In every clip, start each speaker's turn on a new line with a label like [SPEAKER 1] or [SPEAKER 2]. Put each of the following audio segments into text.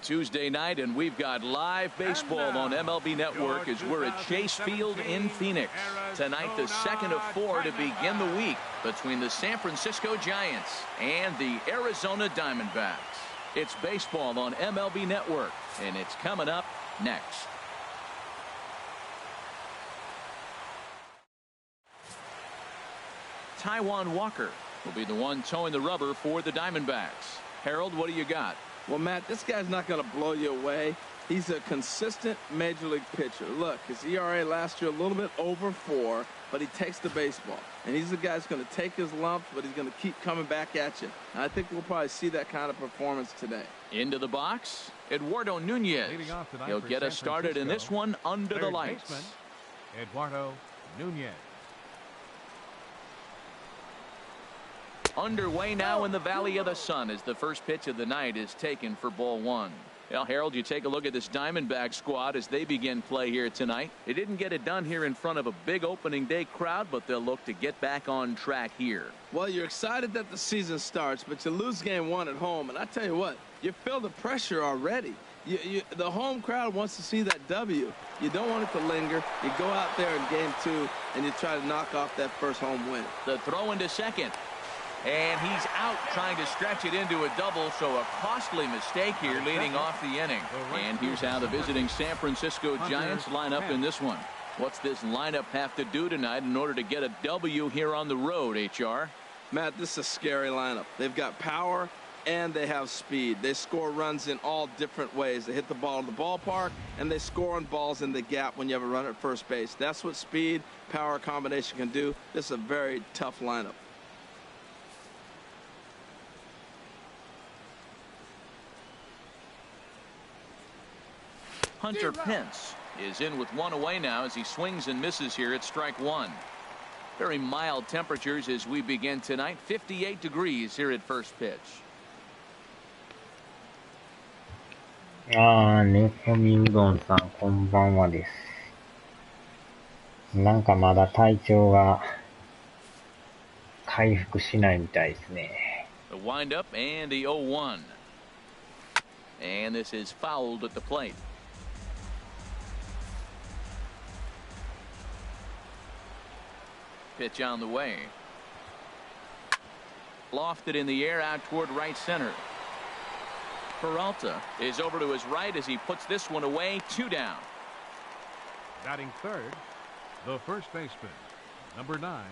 [SPEAKER 1] Tuesday night, and we've got live baseball on MLB Network as we're at Chase Field in Phoenix. Tonight, the second of 4 to begin the week between the San Francisco Giants and the Arizona Diamondbacks. It's baseball on MLB Network, and it's coming up next. Taijuan Walker will be the one towing the rubber for the Diamondbacks. Harold, what do you got?
[SPEAKER 2] Well, Matt, this guy's not going to blow you away. He's a consistent major league pitcher. Look, his ERA last year a little bit over 4, but he takes the baseball. And he's the guy that's going to take his lumps, but he's going to keep coming back at you. And I think we'll probably see that kind of performance today.
[SPEAKER 1] Into the box, Eduardo Nunez. He'll get us started in this one under the lights.
[SPEAKER 3] Baseman, Eduardo Nunez.
[SPEAKER 1] Underway now in the Valley of the Sun as the first pitch of the night is taken for ball 1. Well, Harold, you take a look at this Diamondback squad as they begin play here tonight. They didn't get it done here in front of a big opening day crowd, but they'll look to get back on track here.
[SPEAKER 2] Well, you're excited that the season starts, but you lose game 1 at home. And I tell you what, you feel the pressure already. The home crowd wants to see that W. You don't want it to linger. You go out there in game 2 and you try to knock off that first home win.
[SPEAKER 1] The throw into second. And he's out trying to stretch it into a double, so a costly mistake here leading off the inning. And here's how the visiting San Francisco Giants line up in this one. What's this lineup have to do tonight in order to get a W here on the road, HR?
[SPEAKER 2] Matt, this is a scary lineup. They've got power and they have speed. They score runs in all different ways. They hit the ball in the ballpark, and they score on balls in the gap when you have a runner at first base. That's what speed, power combination can do. This is a very tough lineup.
[SPEAKER 1] Hunter Pence is in with 1 away now as he swings and misses here at strike 1. Very mild temperatures as we begin tonight. 58 degrees here at first pitch.
[SPEAKER 4] ねこみうどんさん、こんばんはです。なんかまだ体調が回復しないみたいですね。
[SPEAKER 1] The windup and the 0-1. And this is fouled at the plate. Pitch on the way. Lofted in the air out toward right center. Peralta is over to his right as he puts this one away. 2 down.
[SPEAKER 3] Batting third, the first baseman, number 9,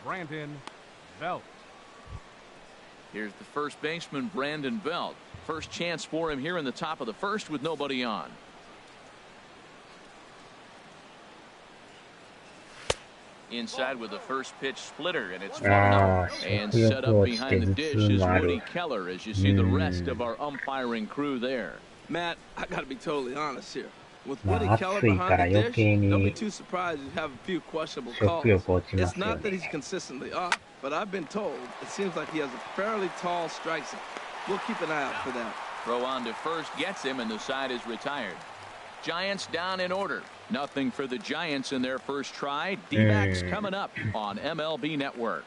[SPEAKER 3] Brandon Belt.
[SPEAKER 1] Here's the first baseman, Brandon Belt. First chance for him here in the top of the first with nobody on. Inside with the first pitch splitter, and it's far enough. And set up behind the dish is Woody Keller as you see the rest of our umpiring crew there.
[SPEAKER 2] Matt, I got to be totally honest here. With Woody Keller behind the dish, don't be too surprised you have a few questionable calls. It's not that he's consistently off, but I've been told it seems like he has a fairly tall strike zone. We'll keep an eye out for that.
[SPEAKER 1] Throw on to first gets him, and the side is retired. Giants down in order. Nothing for the Giants in their first try. D-backs coming up on MLB Network.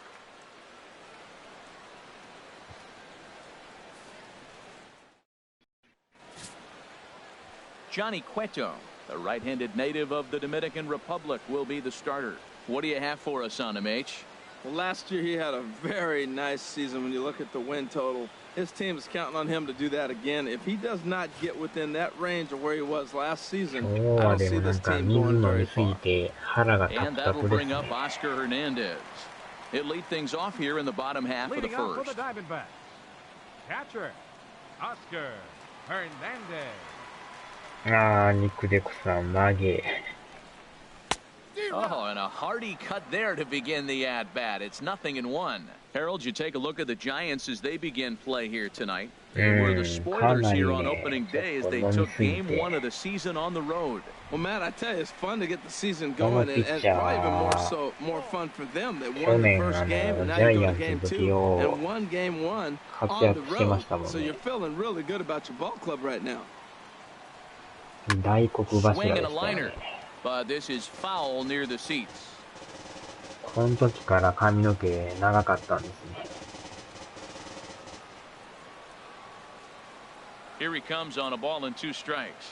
[SPEAKER 1] Johnny Cueto, the right-handed native of the Dominican Republic, will be the starter. What do you have for us on him, H?
[SPEAKER 2] Well, last year he had a very nice season when you look at the win total. His team is counting on him to do that again. If he does not get within that range of where he was last season, I don't see this team going very far.
[SPEAKER 1] And that will bring up Oscar Hernandez. He'll lead things off here in the bottom half of the first.
[SPEAKER 3] For the Diamondbacks, catcher Oscar Hernandez.
[SPEAKER 4] 肉でくさん、投げ。
[SPEAKER 1] Oh, and a hearty cut there to begin the at-bat. It's 0-1. Harold, you take a look at the Giants as they begin play here tonight. They were the spoilers here on opening day as they took game 1 of the season on the road.
[SPEAKER 2] Well, Matt, I tell you, it's fun to get the season going, and probably even more fun for them. They won the first game, and now you go to game 2 and won game 1 on the road. So you're feeling really good about your ball club right now.
[SPEAKER 1] Swing and a liner, but this is foul near the seats.
[SPEAKER 4] この時から髪の毛長かったんですね。
[SPEAKER 1] Here he comes on a ball and 2 strikes.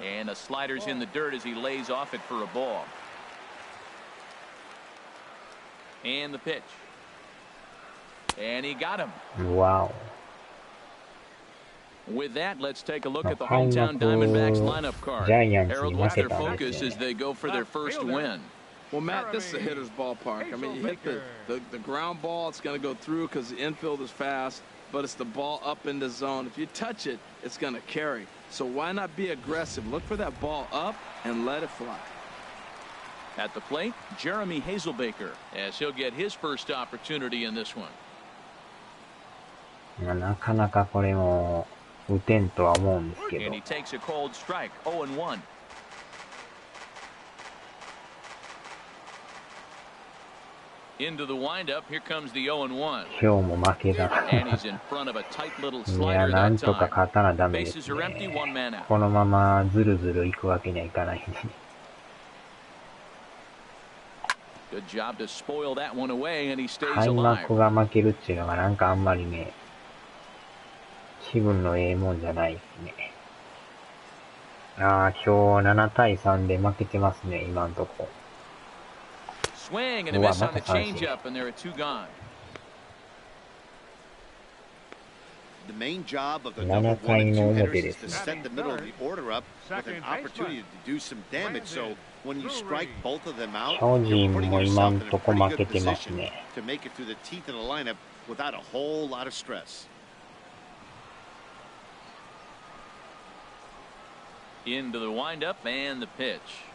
[SPEAKER 1] And the slider's in the dirt as he lays off it for a ball. And the pitch. And he got him.
[SPEAKER 4] Wow.
[SPEAKER 1] With that, let's take a look at the hometown Diamondbacks lineup card. Harold, what's their focus as they go for their first win?
[SPEAKER 2] Well, Matt, this is a hitter's ballpark. I mean, you hit the ground ball, it's going to go through because the infield is fast, but it's the ball up in the zone. If you touch it, it's going to carry. So why not be aggressive? Look for that ball up and let it fly.
[SPEAKER 1] At the plate, Jeremy Hazelbaker, as he'll get his first opportunity in this one.
[SPEAKER 4] なかなかこれも打てんとは思うんですけど。
[SPEAKER 1] And he takes a cold strike, 0-1. Into the windup, here comes the 0-1.
[SPEAKER 4] 今日も負けだ。
[SPEAKER 1] And he's in front of a tight little
[SPEAKER 4] いや、
[SPEAKER 1] slider
[SPEAKER 4] なん
[SPEAKER 1] that
[SPEAKER 4] とか
[SPEAKER 1] time.
[SPEAKER 4] 勝たなダメです
[SPEAKER 1] Bases are empty,
[SPEAKER 4] ね。
[SPEAKER 1] one man out.
[SPEAKER 4] このままずるずるいくわけにはいかないんで。
[SPEAKER 1] Good job to spoil that one away, and he stays
[SPEAKER 4] 開
[SPEAKER 1] alive.
[SPEAKER 4] 幕が負けるっていうのがなんかあんまりね、気分のええもんじゃないですね。ああ、今日7対3で負けてますね、今んとこ。
[SPEAKER 1] Swing and a miss on the changeup, and there are 2 gone.
[SPEAKER 5] The main job of the number 1 and 2 hitters is to set the middle of the order up with an opportunity to do some damage. So when you strike both of them out, you're putting yourself in a pretty good position to make it through the teeth of the lineup without a whole lot of stress.
[SPEAKER 1] Into the windup and the pitch.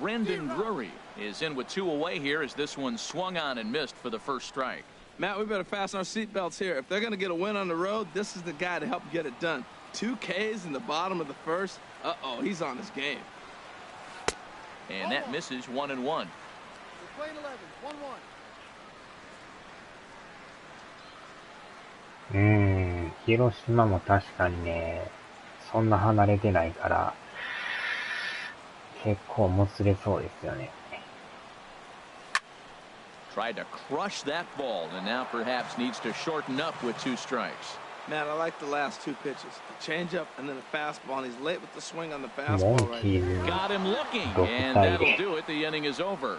[SPEAKER 1] Brendan Drury is in with 2 away here as this one swung on and missed for the first strike.
[SPEAKER 2] Matt, we better fasten our seatbelts here. If they're going to get a win on the road, this is the guy to help get it done. 2 Ks in the bottom of the first. Uh-oh, he's on his game.
[SPEAKER 1] And that misses 1-1.
[SPEAKER 6] We're playing 11, 1-1.
[SPEAKER 4] 広島も確かにね、そんな離れてないから、結構もつれそうですよね。
[SPEAKER 1] Tried to crush that ball and now perhaps needs to shorten up with 2 strikes.
[SPEAKER 2] Man, I like the last 2 pitches. The changeup and then the fastball. And he's late with the swing on the fastball right now.
[SPEAKER 1] Got him looking, and that'll do it. The inning is over.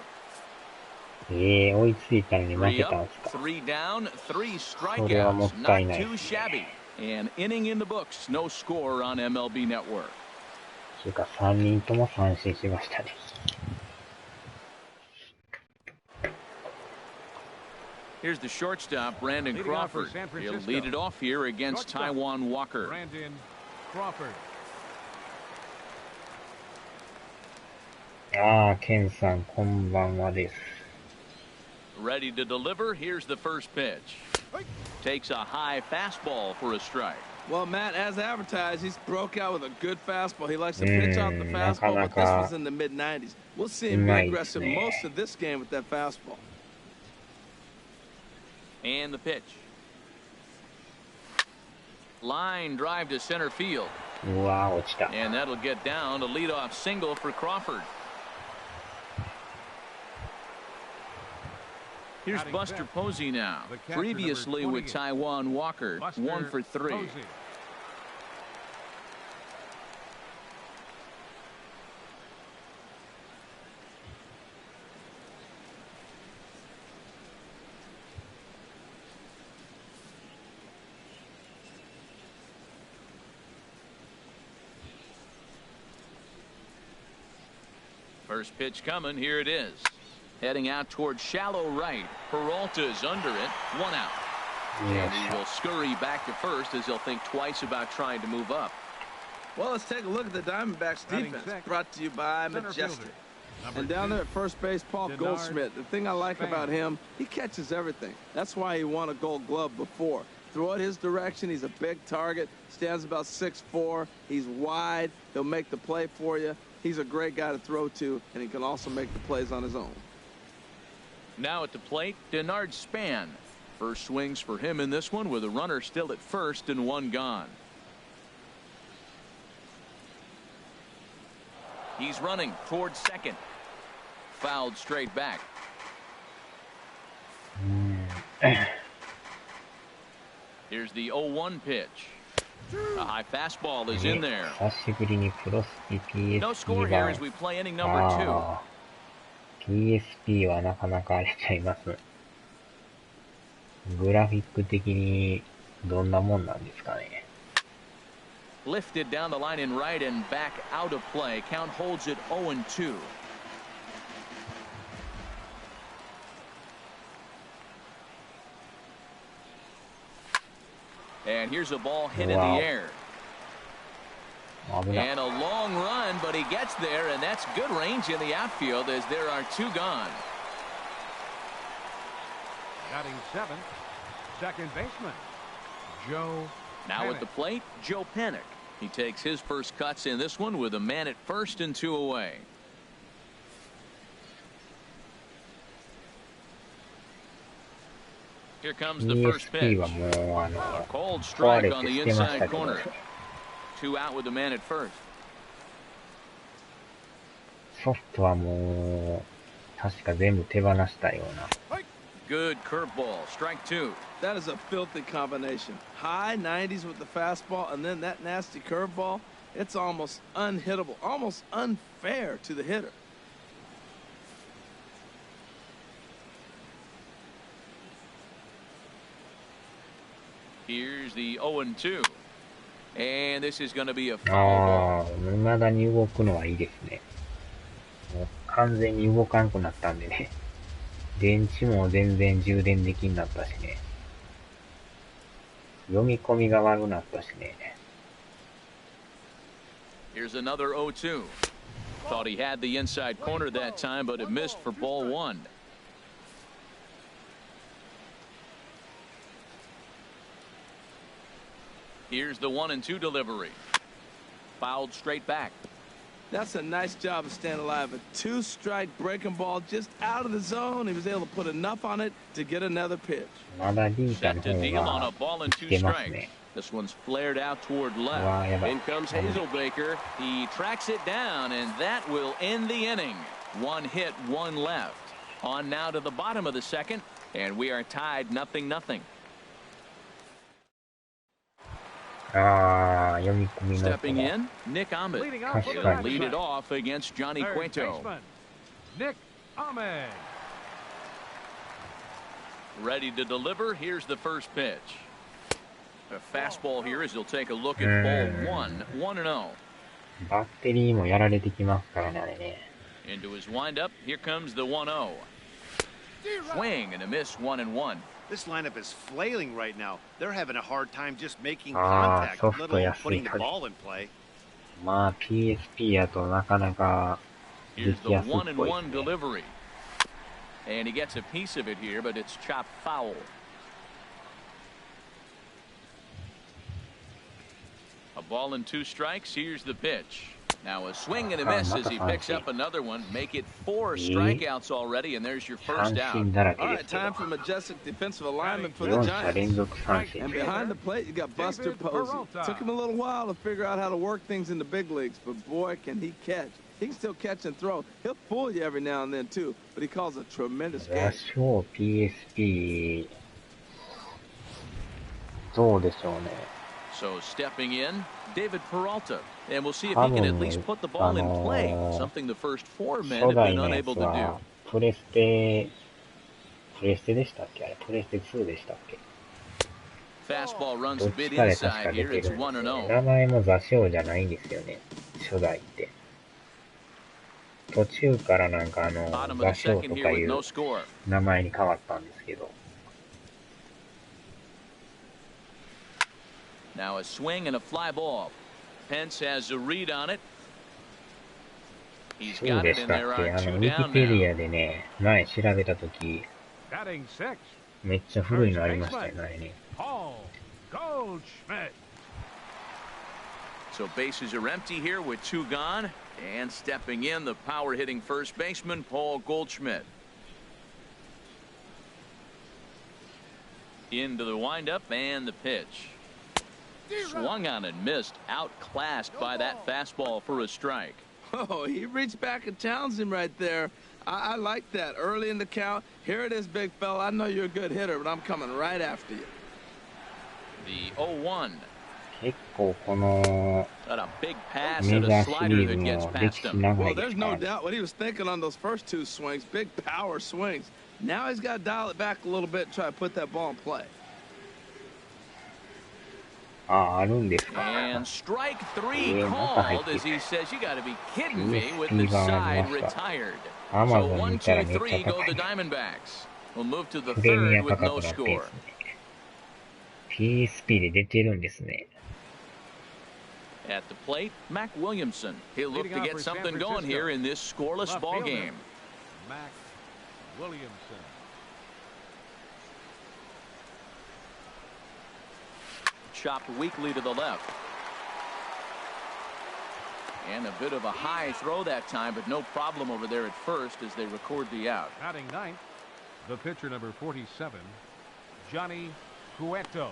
[SPEAKER 4] 追いついたのに負
[SPEAKER 1] 3
[SPEAKER 4] けたん
[SPEAKER 1] up,
[SPEAKER 4] ですか。
[SPEAKER 1] 3 down, 3
[SPEAKER 4] それはもっ
[SPEAKER 1] strikeouts.
[SPEAKER 4] たい
[SPEAKER 1] Not
[SPEAKER 4] ない
[SPEAKER 1] too shabby. An inning in the books. No score on MLB Network.
[SPEAKER 4] というか3人とも三振しましたね。
[SPEAKER 1] Here's the shortstop, Brandon Crawford. He'll lead it off here against Taijuan Walker.
[SPEAKER 3] Brandon Crawford.
[SPEAKER 4] ああ、ケンさん、こんばんはです。
[SPEAKER 1] Ready to deliver. Here's the first pitch. Takes a high fastball for a strike.
[SPEAKER 2] Well, Matt, as advertised, he's broke out with a good fastball. He likes to pitch out the fastball, but this was in the mid-90s. We'll see him be aggressive most of this game with that fastball.
[SPEAKER 1] And the pitch. Line drive to center field.
[SPEAKER 4] うわー、落ちた。
[SPEAKER 1] And that'll get down to leadoff single for Crawford. Here's Buster Posey now. Previously with Taijuan Walker, 1 for 3. First pitch coming. Here it is. Heading out towards shallow right. Peralta's under it. 1 out. And he will scurry back to first as he'll think twice about trying to move up.
[SPEAKER 2] Well, let's take a look at the Diamondbacks defense. Brought to you by Majestic. And down there at first base, Paul Goldschmidt. The thing I like about him, he catches everything. That's why he won a Gold Glove before. Throw it his direction. He's a big target. Stands about 6'4". He's wide. He'll make the play for you. He's a great guy to throw to, and he can also make the plays on his own.
[SPEAKER 1] Now at the plate, Denard Span. First swings for him in this one with a runner still at first and 1 gone. He's running towards second. Fouled straight back. Here's the 0-1 pitch. A high fastball is in there.
[SPEAKER 4] 久しぶりにプロスピ
[SPEAKER 1] No score
[SPEAKER 4] PSP
[SPEAKER 1] here
[SPEAKER 4] 版
[SPEAKER 1] as we play inning number 2.
[SPEAKER 4] PSP はなかなか荒れちゃいます。グラフィック的にどんなもんなんですかね。
[SPEAKER 1] Lifted down the line in right and back out of play. Count holds it 0-2. And here's a ball hit in the air. And a long run, but he gets there, and that's good range in the outfield as there are 2 gone.
[SPEAKER 3] Batting 7th, second baseman, Joe
[SPEAKER 1] Now
[SPEAKER 3] Panic.
[SPEAKER 1] at the plate, Joe Panic. He takes his first cuts in this one with a man at first and 2 away. Here comes the first
[SPEAKER 4] PSP
[SPEAKER 1] pitch.
[SPEAKER 4] はもう
[SPEAKER 1] A cold
[SPEAKER 4] 壊れ
[SPEAKER 1] strike on
[SPEAKER 4] て
[SPEAKER 1] the
[SPEAKER 4] 捨てまし
[SPEAKER 1] inside
[SPEAKER 4] たけど
[SPEAKER 1] corner. 2 out with the man at first.
[SPEAKER 4] ソフトはもう確か全部手放したような。
[SPEAKER 1] Good curveball. Strike 2.
[SPEAKER 2] That is a filthy combination. High 90s with the fastball, and then that nasty curveball. It's almost unhittable, almost unfair to the hitter.
[SPEAKER 1] Here's the 0-2. And this is going to be a foul
[SPEAKER 4] あ
[SPEAKER 1] ball.
[SPEAKER 4] あ、未だに動くのはいいですね。もう完全に動かんくなったんでね。電池も全然充電できんなったしね。読み込みが悪くなったしね。
[SPEAKER 1] Here's another 0-2. Thought he had the inside corner that time, but it missed for ball 1. Here's the 1-2 delivery. Fouled straight back.
[SPEAKER 2] That's a nice job of staying alive. A 2-strike breaking ball just out of the zone. He was able to put enough on it to get another pitch.
[SPEAKER 4] まだリーダー
[SPEAKER 1] Set
[SPEAKER 4] の
[SPEAKER 1] to
[SPEAKER 4] 方
[SPEAKER 1] deal on
[SPEAKER 4] が
[SPEAKER 1] a ball and 2
[SPEAKER 4] 来てます
[SPEAKER 1] strikes.
[SPEAKER 4] ね。
[SPEAKER 1] This one's flared out toward
[SPEAKER 4] うわー、や
[SPEAKER 1] left.
[SPEAKER 4] ばい。
[SPEAKER 1] In comes Hazelbaker. He tracks it down, and that will end the inning. 1 hit, 1 left. On now to the bottom of the second, and we are tied 0-0.
[SPEAKER 4] ああ、読み込みの。
[SPEAKER 1] Stepping in, Nick Ahmed.
[SPEAKER 3] Leading off with
[SPEAKER 1] He'll
[SPEAKER 3] the
[SPEAKER 1] lead it
[SPEAKER 3] batter,
[SPEAKER 1] off against Johnny
[SPEAKER 3] third
[SPEAKER 1] Cueto.
[SPEAKER 3] baseman, Nick Ahmed.
[SPEAKER 1] Ready to deliver. Here's the first pitch. A fastball here as he'll take a look at ball 1, 1-0.
[SPEAKER 4] バッテリーもやられてきますからね、あれね。
[SPEAKER 1] Into his windup. Here comes the 1-0. Swing and a miss, 1-1.
[SPEAKER 5] This lineup is flailing right now. They're having a hard time just making
[SPEAKER 4] ああ、
[SPEAKER 5] contact,
[SPEAKER 4] ソフ
[SPEAKER 5] let
[SPEAKER 4] ト
[SPEAKER 5] alone
[SPEAKER 4] 安
[SPEAKER 5] putting
[SPEAKER 4] い
[SPEAKER 5] the
[SPEAKER 4] 限り。
[SPEAKER 5] ball in play.
[SPEAKER 4] まあ PSP やとなかなかで
[SPEAKER 1] Here's
[SPEAKER 4] き
[SPEAKER 1] the
[SPEAKER 4] やすいっぽいです
[SPEAKER 1] 1-1
[SPEAKER 4] ね。
[SPEAKER 1] delivery. And he gets a piece of it here, but it's chopped foul. A ball and 2 strikes. Here's the pitch. Now a swing and a miss as he picks up another one. Make it 4 strikeouts already, and there's your
[SPEAKER 4] 三
[SPEAKER 1] first out.
[SPEAKER 4] 振だらけ
[SPEAKER 2] All
[SPEAKER 4] で
[SPEAKER 2] right,
[SPEAKER 4] すけど。
[SPEAKER 2] time for majestic defensive alignment for the
[SPEAKER 4] 4者連
[SPEAKER 2] Giants.
[SPEAKER 4] 続三振
[SPEAKER 2] And。behind the plate, you got Buster Posey. Took him a little while to figure out how to work things in the big leagues, but boy, can he catch. He can still catch and throw. He'll fool you every now and then, too, but he calls a tremendous
[SPEAKER 4] ラ
[SPEAKER 2] game.
[SPEAKER 4] ショー PSP どうでしょうね。
[SPEAKER 1] So stepping in, David Peralta. And we'll see if he can at least put the ball in play. Something the first 4 men
[SPEAKER 4] 初
[SPEAKER 1] have
[SPEAKER 4] 代
[SPEAKER 1] been
[SPEAKER 4] のやつ
[SPEAKER 1] unable to
[SPEAKER 4] は
[SPEAKER 1] do.
[SPEAKER 4] プレステでしたっけ、あれプレステ2でしたっけ。
[SPEAKER 1] Fastball runs
[SPEAKER 4] ど
[SPEAKER 1] a
[SPEAKER 4] っ
[SPEAKER 1] bit
[SPEAKER 4] ちかで確
[SPEAKER 1] inside
[SPEAKER 4] か出
[SPEAKER 1] here.
[SPEAKER 4] て
[SPEAKER 1] It's
[SPEAKER 4] るんですよね。
[SPEAKER 1] 1-0.
[SPEAKER 4] 名前も座標じゃないんですよね、初代って。途中からなんか座
[SPEAKER 1] Bottom of the
[SPEAKER 4] 標
[SPEAKER 1] second
[SPEAKER 4] と
[SPEAKER 1] here
[SPEAKER 4] か
[SPEAKER 1] with
[SPEAKER 4] いう
[SPEAKER 1] no score.
[SPEAKER 4] 名前に変わったんですけど。
[SPEAKER 1] Now a swing and a fly ball. Pence has a read on it. He's
[SPEAKER 4] そう
[SPEAKER 1] got
[SPEAKER 4] で
[SPEAKER 1] it,
[SPEAKER 4] し
[SPEAKER 1] and
[SPEAKER 4] たっ
[SPEAKER 1] there
[SPEAKER 4] け。
[SPEAKER 1] are 2
[SPEAKER 4] ウィキ
[SPEAKER 1] down
[SPEAKER 4] ペディ
[SPEAKER 1] now.
[SPEAKER 4] アでね、前調べたとき、
[SPEAKER 3] Batting 6,
[SPEAKER 4] めっちゃ古いのありましたよね、あれね。
[SPEAKER 3] Paul Goldschmidt.
[SPEAKER 1] So bases are empty here with 2 gone. And stepping in, the power-hitting first baseman, Paul Goldschmidt. Into the windup and the pitch. Swung on and missed, outclassed by that fastball for a strike.
[SPEAKER 2] Oh, he reached back and challenged him right there. I like that. Early in the count, here it is, big fella. I know you're a good hitter, but I'm coming right after you.
[SPEAKER 1] The 0-1.
[SPEAKER 4] 結構この
[SPEAKER 1] Got a big pass
[SPEAKER 4] メ
[SPEAKER 1] and
[SPEAKER 4] ジャ
[SPEAKER 1] a
[SPEAKER 4] ーシリ
[SPEAKER 1] slider
[SPEAKER 4] ーズ
[SPEAKER 1] that gets
[SPEAKER 4] も歴
[SPEAKER 1] past
[SPEAKER 4] 史
[SPEAKER 1] him.
[SPEAKER 4] 長
[SPEAKER 2] Well,
[SPEAKER 4] いで
[SPEAKER 2] there's
[SPEAKER 4] すか
[SPEAKER 2] no
[SPEAKER 4] らね。
[SPEAKER 2] doubt what he was thinking on those first two swings. Big power swings. Now he's got to dial it back a little bit and try to put that ball in play.
[SPEAKER 4] あ、あるんですか。
[SPEAKER 1] And strike three
[SPEAKER 4] 中入っ
[SPEAKER 1] called
[SPEAKER 4] て
[SPEAKER 1] as he says, "You got to be kidding
[SPEAKER 4] すげ
[SPEAKER 1] me
[SPEAKER 4] え
[SPEAKER 1] with
[SPEAKER 4] スピ
[SPEAKER 1] the
[SPEAKER 4] ードがあり
[SPEAKER 1] side
[SPEAKER 4] ました。
[SPEAKER 1] retired."
[SPEAKER 4] アマ
[SPEAKER 1] So
[SPEAKER 4] ゾン
[SPEAKER 1] 1,
[SPEAKER 4] 見たら
[SPEAKER 1] 2,
[SPEAKER 4] めっちゃ
[SPEAKER 1] 3 go
[SPEAKER 4] 高
[SPEAKER 1] the
[SPEAKER 4] い。
[SPEAKER 1] Diamondbacks. We'll move to the
[SPEAKER 4] プレミア
[SPEAKER 1] third with
[SPEAKER 4] 価
[SPEAKER 1] no
[SPEAKER 4] 格なってん
[SPEAKER 1] score.
[SPEAKER 4] ですね。PSP で出てるんですね。
[SPEAKER 1] At the plate, Mac Williamson. He'll look
[SPEAKER 3] Leading
[SPEAKER 1] to
[SPEAKER 3] off
[SPEAKER 1] get
[SPEAKER 3] for San
[SPEAKER 1] something going here
[SPEAKER 3] Francisco.
[SPEAKER 1] in this scoreless
[SPEAKER 3] Left
[SPEAKER 1] ball
[SPEAKER 3] fielder,
[SPEAKER 1] game.
[SPEAKER 3] Mac Williamson.
[SPEAKER 1] Chopped weakly to the left. And a bit of a high throw that time, but no problem over there at first as they record the out.
[SPEAKER 3] Batting ninth, the pitcher number 47, Johnny Cueto.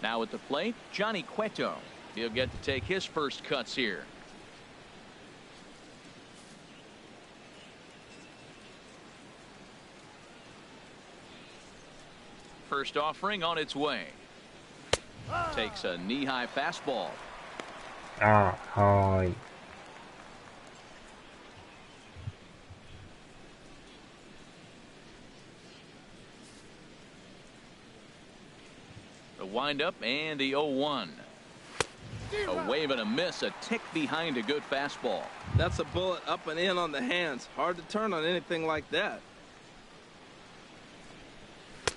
[SPEAKER 1] Now at the plate, Johnny Cueto. He'll get to take his first cuts here. First offering on its way. Takes a knee-high fastball.
[SPEAKER 4] ああ、はーい。
[SPEAKER 1] The windup and the 0-1. A wave and a miss, a tick behind a good fastball.
[SPEAKER 2] That's a bullet up and in on the hands. Hard to turn on anything like that.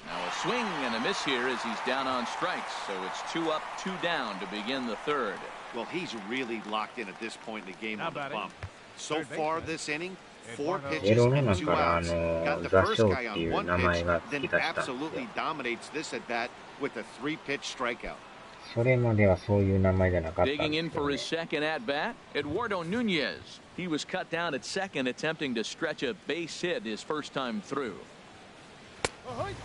[SPEAKER 1] Now a swing and a miss here as he's down on strikes. So it's 2 up, 2 down to begin the third.
[SPEAKER 5] Well, he's really locked in at this point in the game
[SPEAKER 3] Now
[SPEAKER 5] on the
[SPEAKER 3] batting,
[SPEAKER 5] bump. So
[SPEAKER 3] third
[SPEAKER 5] far
[SPEAKER 3] baseman,
[SPEAKER 5] this inning, 4
[SPEAKER 3] Eduardo.
[SPEAKER 5] pitches and
[SPEAKER 4] 07
[SPEAKER 5] 2
[SPEAKER 4] から
[SPEAKER 5] outs. Got the
[SPEAKER 4] 座
[SPEAKER 5] first
[SPEAKER 4] 礁
[SPEAKER 5] guy
[SPEAKER 4] ってい
[SPEAKER 5] on
[SPEAKER 4] う
[SPEAKER 5] one
[SPEAKER 4] 名前
[SPEAKER 5] pitch,
[SPEAKER 4] が
[SPEAKER 5] then
[SPEAKER 4] 付き出したんです
[SPEAKER 5] absolutely
[SPEAKER 4] よ。
[SPEAKER 5] dominates this at bat with a 3-pitch strikeout.
[SPEAKER 4] それまではそういう名前じゃなかったん
[SPEAKER 1] Digging
[SPEAKER 4] で
[SPEAKER 1] in
[SPEAKER 4] すけど
[SPEAKER 1] for
[SPEAKER 4] ね
[SPEAKER 1] his second at bat, Eduardo Nunez. He was cut down at second, attempting to stretch a base hit his first time through.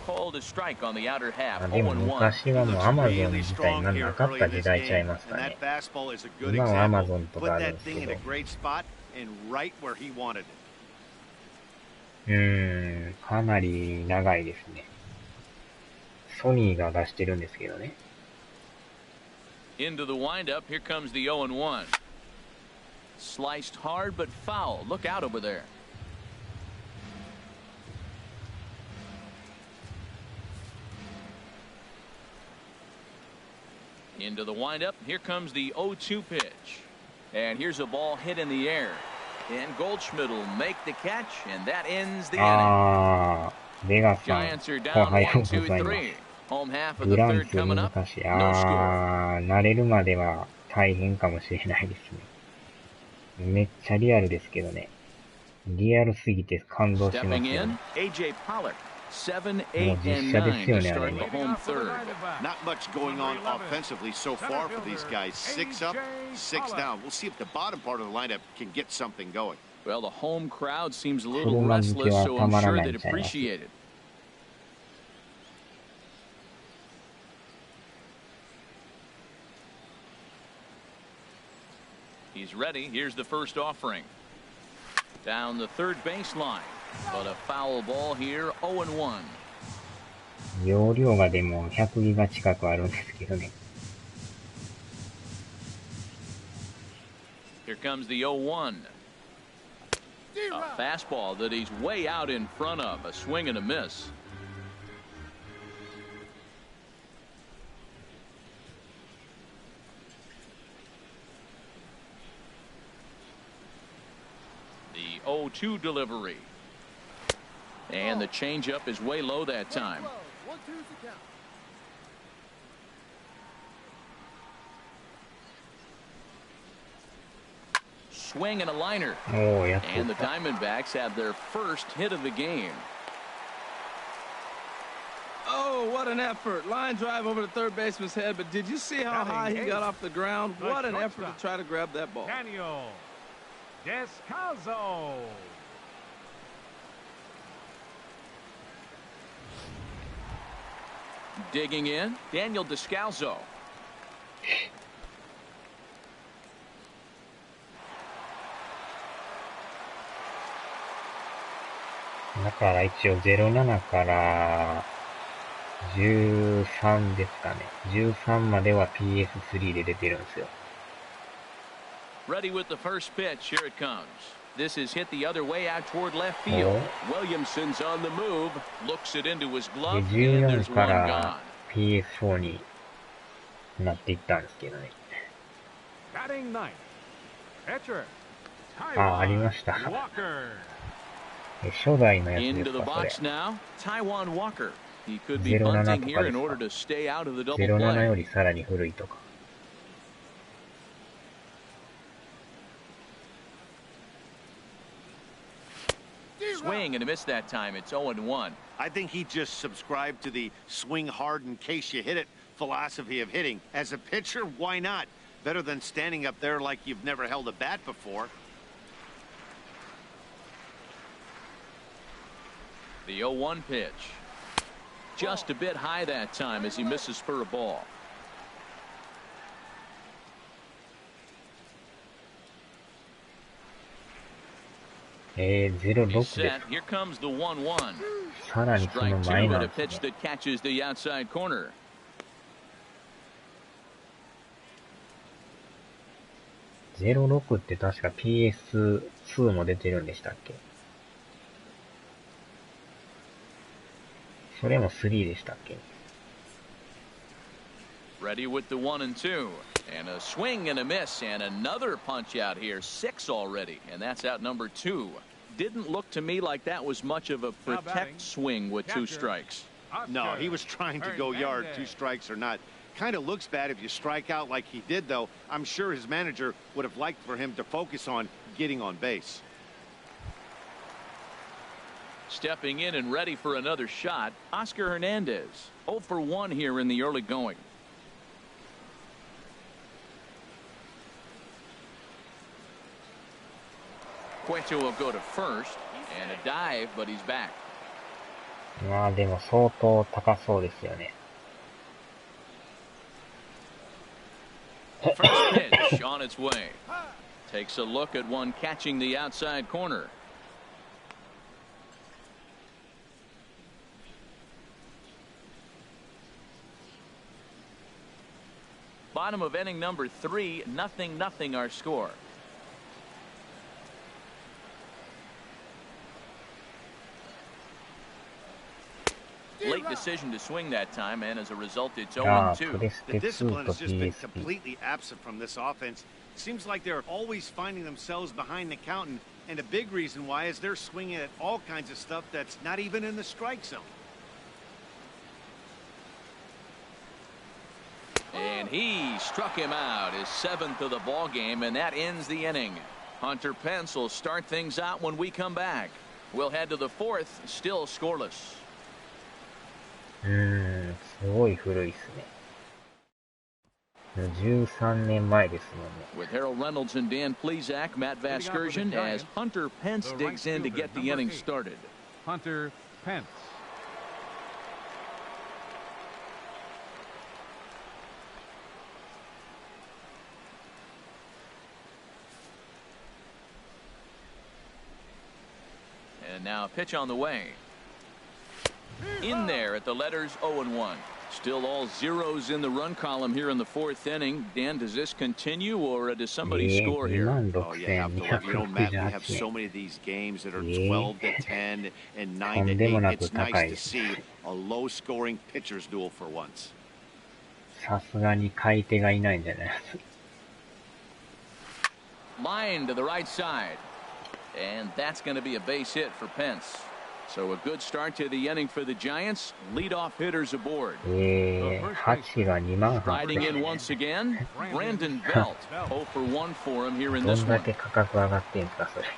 [SPEAKER 1] Called a strike on the outer half.
[SPEAKER 4] あでも
[SPEAKER 1] 0-1.
[SPEAKER 4] 昔はもうアマゾン自体がなかった時代ちゃいますかね。今はアマゾンとかあるんですけど。かなり長いですね。ソニーが出してるんですけどね。
[SPEAKER 1] Into the windup, here comes the 0-1. Sliced hard but foul. Look out over there. Into the windup, here comes the 0-2 pitch. And here's a ball hit in the air. And Goldschmidt will make the catch, and that ends the inning.
[SPEAKER 4] あー、ベガさん、
[SPEAKER 1] Giants are
[SPEAKER 4] お
[SPEAKER 1] down
[SPEAKER 4] はよう
[SPEAKER 1] 1,
[SPEAKER 4] ござ
[SPEAKER 1] 2,
[SPEAKER 4] います。
[SPEAKER 1] 3. Home half of
[SPEAKER 4] フ
[SPEAKER 1] the
[SPEAKER 4] ラン
[SPEAKER 1] third
[SPEAKER 4] ス
[SPEAKER 1] coming up.
[SPEAKER 4] 難しい。
[SPEAKER 1] No score.
[SPEAKER 4] あー、慣れるまでは大変かもしれないですね。めっちゃリアルですけどね。リアルすぎて感動します
[SPEAKER 1] Stepping
[SPEAKER 4] よ
[SPEAKER 1] in,
[SPEAKER 4] ね。
[SPEAKER 1] AJ Pollock. 7,
[SPEAKER 4] もう
[SPEAKER 1] 8,
[SPEAKER 4] 実
[SPEAKER 1] and
[SPEAKER 4] 写で
[SPEAKER 1] 9
[SPEAKER 4] すよ
[SPEAKER 1] to
[SPEAKER 4] ね、あれ
[SPEAKER 1] start
[SPEAKER 4] ね。
[SPEAKER 1] the home third.
[SPEAKER 5] Not much going on offensively so far for these guys. 6 up, 6 down. We'll see if the bottom part of the lineup can get something going.
[SPEAKER 1] Well, the home crowd seems a little restless, so I'm sure they'd appreciate it. He's ready. Here's the first offering. Down the third baseline. But a foul ball here, 0-1.
[SPEAKER 4] 容量がでも100ギガ近くあるんですけどね。
[SPEAKER 1] Here comes the 0-1. A fastball that he's way out in front of. A swing and a miss. The 0-2 delivery. And the changeup is way low that time. Swing and a liner.
[SPEAKER 4] おー、やっと
[SPEAKER 1] And
[SPEAKER 4] 打
[SPEAKER 1] the
[SPEAKER 4] った。
[SPEAKER 1] Diamondbacks have their first hit of the game.
[SPEAKER 2] Oh, what an effort. Line drive over the third baseman's head, but did you see how high he got off the ground? What an effort to try to grab that ball.
[SPEAKER 3] Daniel Descalso.
[SPEAKER 1] Digging in, Daniel Descalso.
[SPEAKER 4] だから一応07から13ですかね。13までは PS3 で出てるんですよ。
[SPEAKER 1] Ready with the first pitch. Here it comes. This is hit the other way out toward left field. Williamson's on the move. Looks it into his glove. And there's
[SPEAKER 4] 14か
[SPEAKER 1] one
[SPEAKER 4] ら
[SPEAKER 1] gone.
[SPEAKER 4] PS4 になっていったんですけどね。
[SPEAKER 3] Batting ninth. Pitcher.
[SPEAKER 4] あ、ありました。初代のやつで
[SPEAKER 1] Into
[SPEAKER 4] す
[SPEAKER 1] the
[SPEAKER 4] か、それ。
[SPEAKER 1] box now. Taijuan Walker. He could be bunting here in order to stay out of the double
[SPEAKER 4] 07 よ
[SPEAKER 1] play.
[SPEAKER 4] りさらに古いとか。
[SPEAKER 1] Swing and a miss that time. It's 0-1.
[SPEAKER 5] I think he just subscribed to the swing hard in case you hit it philosophy of hitting. As a pitcher, why not? Better than standing up there like you've never held a bat before.
[SPEAKER 1] The 0-1 pitch. Just a bit high that time as he misses for a ball. He's
[SPEAKER 4] 06
[SPEAKER 1] set. Here comes the 1-1.
[SPEAKER 4] さらにその
[SPEAKER 1] Strike
[SPEAKER 4] 前
[SPEAKER 1] two
[SPEAKER 4] な
[SPEAKER 1] at
[SPEAKER 4] ん
[SPEAKER 1] a
[SPEAKER 4] です
[SPEAKER 1] pitch
[SPEAKER 4] ね。
[SPEAKER 1] that catches the outside corner.
[SPEAKER 4] 06って確か PS2 も出てるんでしたっけ？それも3でしたっけ？
[SPEAKER 1] Ready with the 1-2. And a swing and a miss. And another punch out here. 6 already. And that's out number 2. Didn't look to me like that was much of a protect swing with 2 strikes.
[SPEAKER 5] No, he was trying to go yard, 2 strikes or not. Kind of looks bad if you strike out like he did, though. I'm sure his manager would have liked for him to focus on getting on base.
[SPEAKER 1] Stepping in and ready for another shot, Oscar Hernandez. 0 for 1 here in the early going. Cueto will go to first, and a dive, but he's back.
[SPEAKER 4] まあでも相当高そうですよね。
[SPEAKER 1] First pitch on its way. Takes a look at one catching the outside corner. Bottom of inning number 3, 0-0 our score. Late decision to swing that time, and as a result, it's 0-2.
[SPEAKER 5] The discipline has just been completely absent from this offense. Seems like they're always finding themselves behind the count, and a big reason why is they're swinging at all kinds of stuff that's not even in the strike zone.
[SPEAKER 1] And he struck him out, his 7th of the ball game, and that ends the inning. Hunter Pence will start things out when we come back. We'll head to the 4th, still scoreless.
[SPEAKER 4] すごい古いっすね。13年前ですもんね。
[SPEAKER 1] With Harold Reynolds and Dan Plesac, Matt Vasgersian as Hunter Pence digs in to get the inning started.
[SPEAKER 3] Hunter Pence.
[SPEAKER 1] And now a pitch on the way. In there at the letters 0-1. Still all zeros in the run column here in the 4th inning. Dan, does this continue or does somebody score here?
[SPEAKER 5] Oh, you have to look. You know, Matt, we have so many of these games that are 12-10 and 9-8. It's nice to see a low-scoring pitcher's duel for once.
[SPEAKER 4] さすがに買い手がいないんじゃないですか。
[SPEAKER 1] Line to the right side. And that's going to be a base hit for Pence. So a good start to the inning for the Giants. Leadoff hitters aboard.
[SPEAKER 4] 8が2万8
[SPEAKER 1] Riding in once again, Brandon Belt. 0 for 1 for him here in
[SPEAKER 4] ど
[SPEAKER 1] this
[SPEAKER 4] んだ
[SPEAKER 1] one.
[SPEAKER 4] け価格上がってんすか、それ。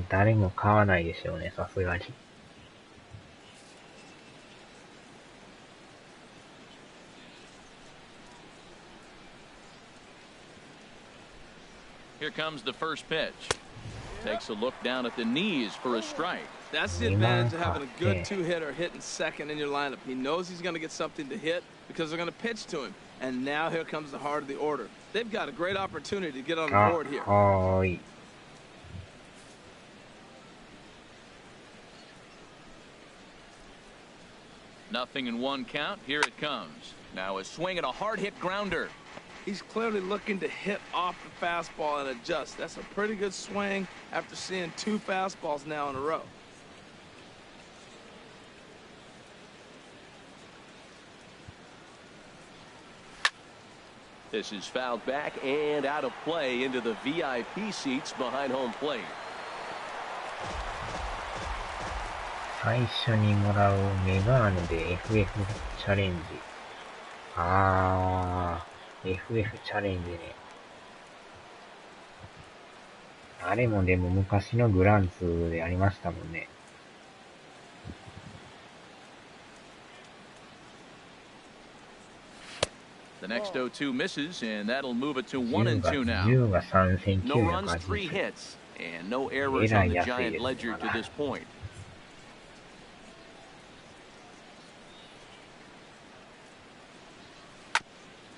[SPEAKER 4] 誰も買わないでしょうね、さすがに。
[SPEAKER 1] Here comes the first pitch. Takes a look down at the knees for a strike.
[SPEAKER 2] That's the advantage of having a good 2-hitter hitting second in your lineup. He knows he's going to get something to hit because they're going to pitch to him. And now here comes the heart of the order. They've got a great opportunity to get on the board here.
[SPEAKER 4] はい。
[SPEAKER 1] Nothing in one count. Here it comes. Now a swing and a hard-hit grounder.
[SPEAKER 2] He's clearly looking to hit off the fastball and adjust. That's a pretty good swing after seeing 2 fastballs now in a row.
[SPEAKER 1] This is fouled back and out of play into the VIP seats behind home plate.
[SPEAKER 4] 最初にもらうメガーヌで FF チャレンジ。FF チャレンジね。あれもでも昔のグランツでありましたもんね。
[SPEAKER 1] The next 0-2 misses, and that'll move it to 1-2 now.
[SPEAKER 4] 10が3980
[SPEAKER 1] No runs, 3 hits, and no errors on the Giant ledger to this point.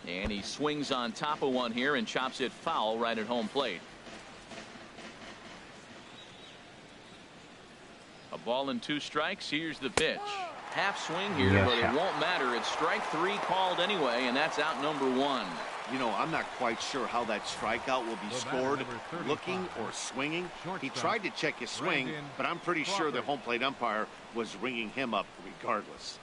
[SPEAKER 1] And he swings on top of one here and chops it foul right at home plate. A ball and 2 strikes. Here's the pitch. Half swing here, but it won't matter. It's strike 3 called anyway, and that's out number 1.
[SPEAKER 5] You know, I'm not quite sure how that strikeout will be scored, looking or swinging. He tried to check his swing, but I'm pretty sure the home plate umpire was ringing him up regardless.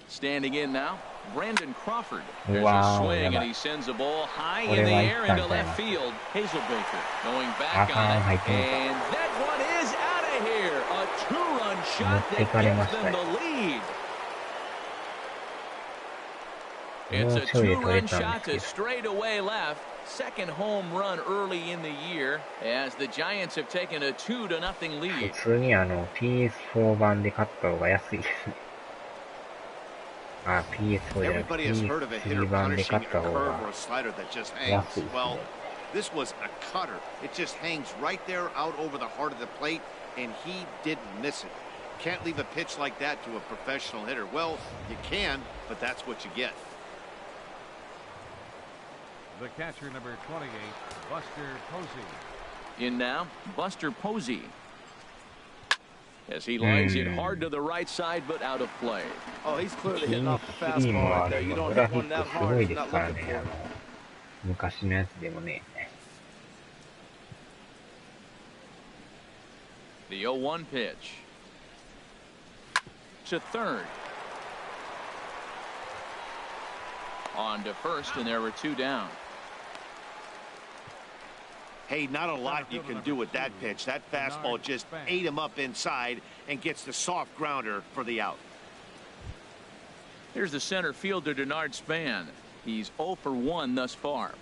[SPEAKER 1] Standing in now, Brandon Crawford. There's a swing, and he sends a ball high in the air into left field. Hazelbaker going back on it, and that one is out of here. A 2-run shot that gives them the lead. It's a 2-run shot to straightaway left. Second home run early in the year as the Giants have taken a 2-0 lead.
[SPEAKER 4] 普通にPS4 版で買った方が安いですね。PS4 じゃなくて PS3 版で買った方が安いですね。
[SPEAKER 5] This was a cutter. It just hangs right there out over the heart of the plate, and he didn't miss it. Can't leave a pitch like that to a professional hitter. Well, you can, but that's what you get.
[SPEAKER 3] The catcher, number 28, Buster Posey.
[SPEAKER 1] In now, Buster Posey. As he lines it hard to the right side, but out of play.
[SPEAKER 2] Oh, he's clearly hitting off the fastball right there. You don't hit one that hard, he's not looking for it.
[SPEAKER 4] 昔のやつでもね。
[SPEAKER 1] The 0-1 pitch. To third. On to first, and there were 2 down.
[SPEAKER 5] Hey, not a lot you can do with that pitch. That fastball just ate him up inside and gets the soft grounder for the out.
[SPEAKER 1] Here's the center fielder, Denard Span. He's 0 for 1 thus far.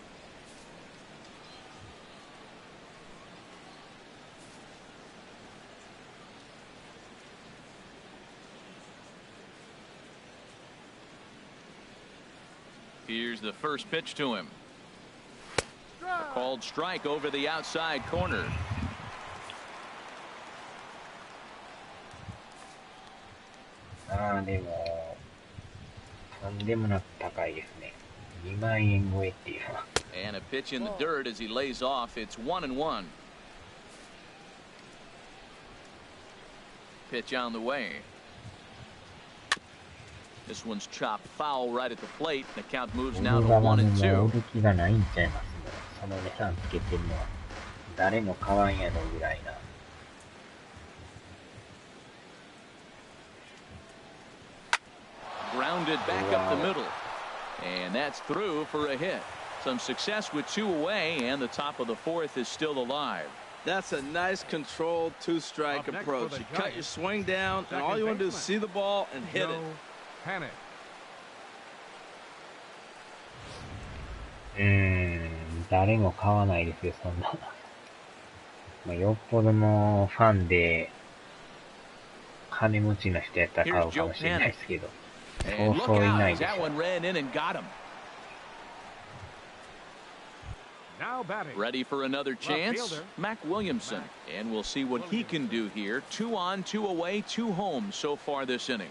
[SPEAKER 1] Here's the first pitch to him. A called strike over the outside corner.
[SPEAKER 4] And
[SPEAKER 1] a pitch in the dirt as he lays off. It's 1-1. Pitch on the way. This one's chopped foul right at the plate. The count moves now to 1-2. Grounded back up the middle. And that's through for a hit. Some success with 2 away, and the top of the 4th is still alive.
[SPEAKER 2] That's a nice controlled 2-strike approach. You cut your swing down, and all you want to do is see the ball and hit it.
[SPEAKER 3] Panic.
[SPEAKER 4] 誰も買わないですよ、そんな。まあ、よっぽどのファンで、金持ちの人やったら買うかもしれないですけど、そうそういないでしょ。
[SPEAKER 3] Now batting.
[SPEAKER 1] Ready for another chance? Mac Williamson. And we'll see what he can do here. 2 on, 2 away, 2 home so far this inning.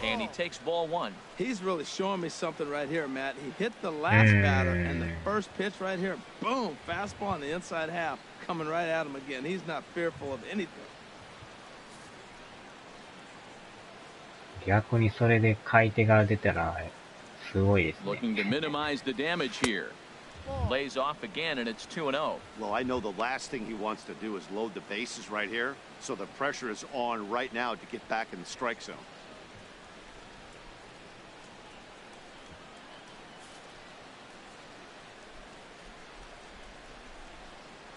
[SPEAKER 1] And he takes ball 1.
[SPEAKER 2] He's really showing me something right here, Matt. He hit the last batter, and the first pitch right here, boom, fastball on the inside half, coming right at him again. He's not fearful of anything.
[SPEAKER 4] 逆にそれで買い手が出たらすごいですね。
[SPEAKER 1] Looking to minimize the damage here. Lays off again, and it's 2-0.
[SPEAKER 5] Well, I know the last thing he wants to do is load the bases right here, so the pressure is on right now to get back in the strike zone.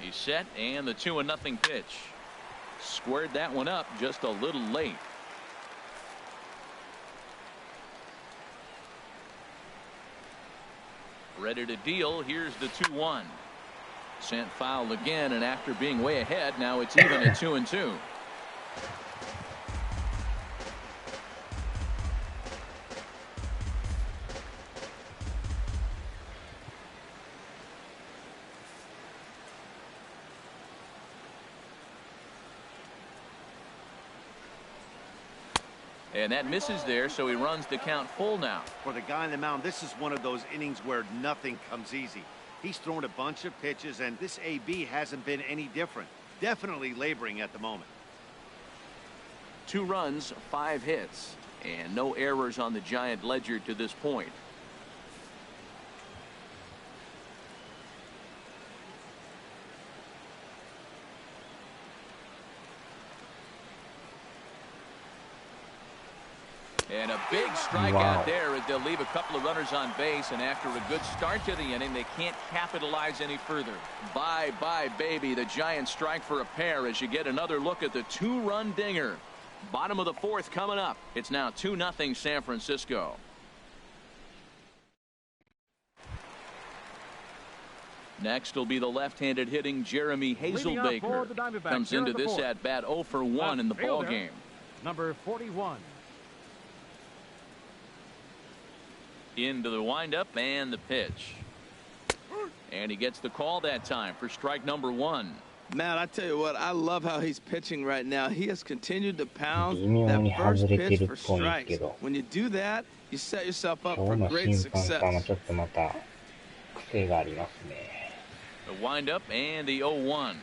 [SPEAKER 1] He's set, and the 2-0 pitch. Squared that one up just a little late. Ready to deal. Here's the 2-1. Sent foul again, and after being way ahead, now it's even at 2-2. And that misses there, so he runs the count full now.
[SPEAKER 5] For the guy on the mound, this is one of those innings where nothing comes easy. He's thrown a bunch of pitches, and this AB hasn't been any different. Definitely laboring at the moment.
[SPEAKER 1] 2 runs, 5 hits, and no errors on the Giant ledger to this point. And a big strikeout there as they'll leave a couple of runners on base, and after a good start to the inning, they can't capitalize any further. Bye-bye, baby. The Giants strike for a pair as you get another look at the 2-run dinger. Bottom of the 4th coming up. It's now 2-0 San Francisco. Next will be the left-handed hitting Jeremy Hazelbaker. Comes into this at-bat 0 for 1 in the ballgame.
[SPEAKER 3] Number 41.
[SPEAKER 1] Into the windup and the pitch. And he gets the call that time for strike number 1.
[SPEAKER 2] Matt, I tell you what, I love how he's pitching right now. He has continued to pound that first pitch for strikes. When you do that, you set yourself up for great success.
[SPEAKER 1] The windup and the 0-1.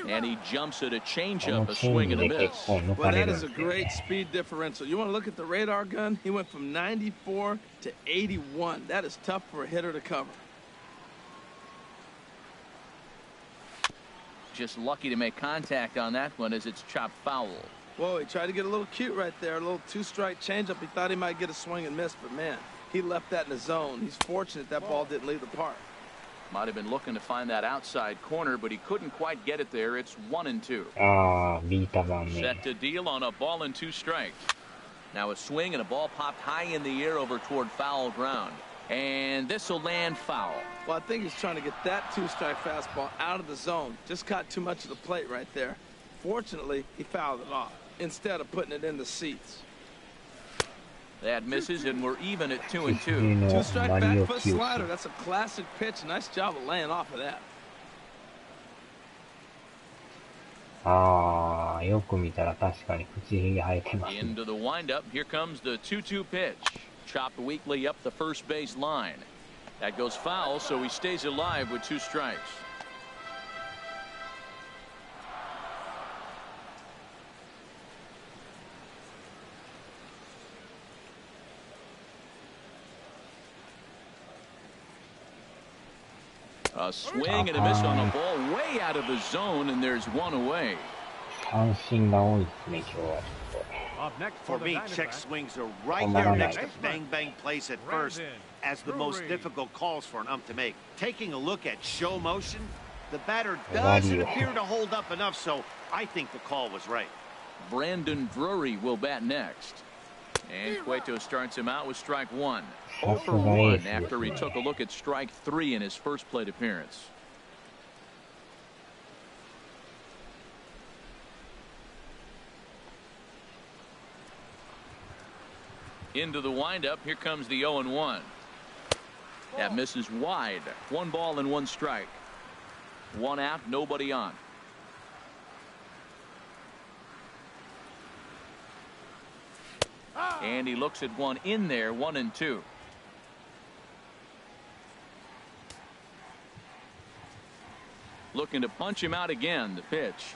[SPEAKER 1] And he jumps at a changeup, a swing and a miss.
[SPEAKER 2] Well, that is a great speed differential. You want to look at the radar gun? He went from 94 to 81. That is tough for a hitter to cover.
[SPEAKER 1] Just lucky to make contact on that one as it's chopped foul.
[SPEAKER 2] Whoa, he tried to get a little cute right there. A little 2-strike changeup. He thought he might get a swing and miss, but man, he left that in the zone. He's fortunate that ball didn't leave the park.
[SPEAKER 1] Might have been looking to find that outside corner, but he couldn't quite get it there. It's 1-2. Set to deal on a ball and 2 strikes. Now a swing and a ball popped high in the air over toward foul ground. And this will land foul.
[SPEAKER 2] Well, I think he's trying to get that 2-strike fastball out of the zone. Just caught too much of the plate right there. Fortunately, he fouled it off instead of putting it in the seats.
[SPEAKER 1] That misses, and we're even at 2-2.
[SPEAKER 2] 2-strike back foot slider. That's a classic pitch. Nice job of laying off of that.
[SPEAKER 1] Into the windup. Here comes the 2-2 pitch. Chopped weakly up the first base line. That goes foul, so he stays alive with 2 strikes. A swing and a miss on the ball way out of the zone, and there's 1 away.
[SPEAKER 5] For me, check swings are right there next to bang-bang plays at first as the most difficult calls for an ump to make. Taking a look at show motion, the batter doesn't appear to hold up enough, so I think the call was right.
[SPEAKER 1] Brandon Drury will bat next. And Cueto starts him out with strike 1. 0 for 1 after he took a look at strike 3 in his first plate appearance. Into the windup. Here comes the 0-1. That misses wide. 1 ball and 1 strike. 1 out, nobody on. And he looks at 1 in there. 1-2. Looking to punch him out again. The pitch.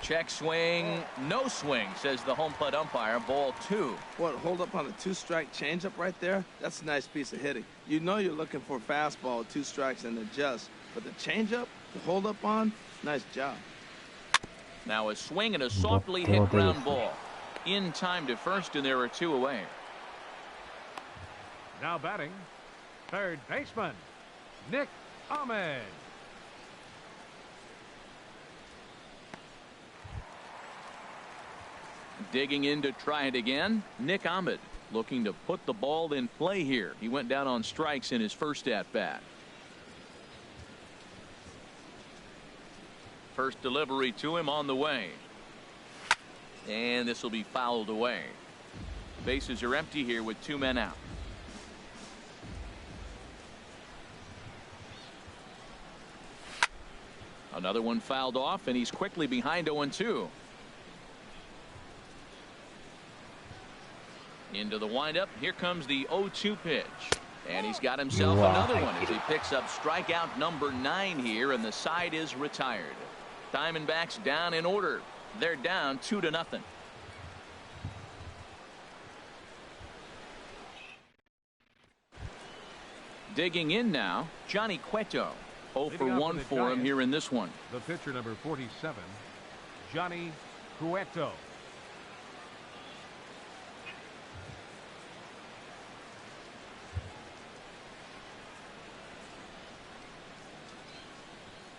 [SPEAKER 1] Check swing. No swing, says the home plate umpire. Ball 2.
[SPEAKER 2] What, hold up on a 2-strike changeup right there? That's a nice piece of hitting. You know you're looking for a fastball with 2 strikes and adjust. But the changeup to hold up on, nice job.
[SPEAKER 1] Now a swing and a softly hit ground ball. In time to first, and there are 2 away.
[SPEAKER 3] Now batting, third baseman, Nick Ahmed.
[SPEAKER 1] Digging in to try it again, Nick Ahmed looking to put the ball in play here. He went down on strikes in his first at-bat. First delivery to him on the way. And this will be fouled away. Bases are empty here with 2 men out. Another one fouled off, and he's quickly behind 0-2. Into the windup. Here comes the 0-2 pitch. And he's got himself another one as he picks up strikeout number 9 here, and the side is retired. Diamondbacks down in order. They're down 2-0. Digging in now, Johnny Cueto. 0 for 1 for him here in this one.
[SPEAKER 3] The pitcher, number 47, Johnny Cueto.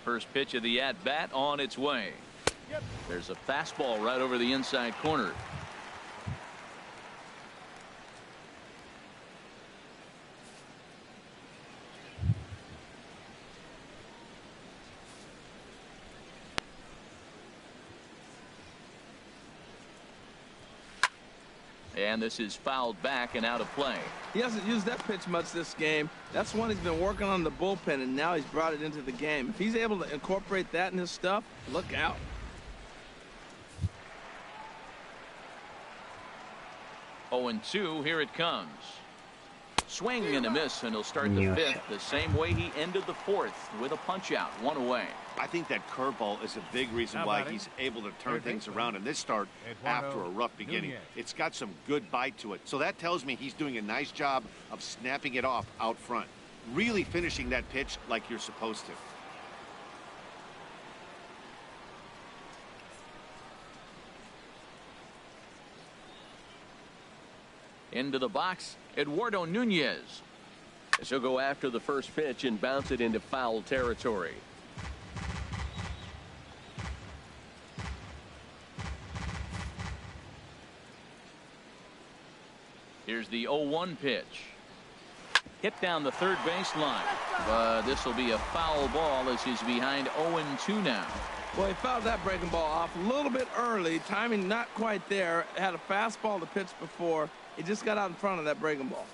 [SPEAKER 1] First pitch of the at-bat on its way. There's a fastball right over the inside corner. And this is fouled back and out of play.
[SPEAKER 2] He hasn't used that pitch much this game. That's one he's been working on in the bullpen, and now he's brought it into the game. If he's able to incorporate that in his stuff, look out.
[SPEAKER 1] Oh, and 2, here it comes. Swing and a miss, and he'll start the 5th the same way he ended the 4th with a punch out, 1 away.
[SPEAKER 5] I think that curveball is a big reason why he's able to turn things around in this start after a rough beginning. It's got some good bite to it. So that tells me he's doing a nice job of snapping it off out front. Really finishing that pitch like you're supposed to.
[SPEAKER 1] Into the box, Eduardo Nunez.
[SPEAKER 6] She'll go after the first pitch and bounce it into foul territory.
[SPEAKER 1] Here's the 0-1 pitch. Hit down the third baseline. But this will be a foul ball as he's behind 0-2 now.
[SPEAKER 2] Well, he fouled that breaking ball off a little bit early. Timing not quite there. Had a fastball to pitch before. He just got out in front of that breaking ball.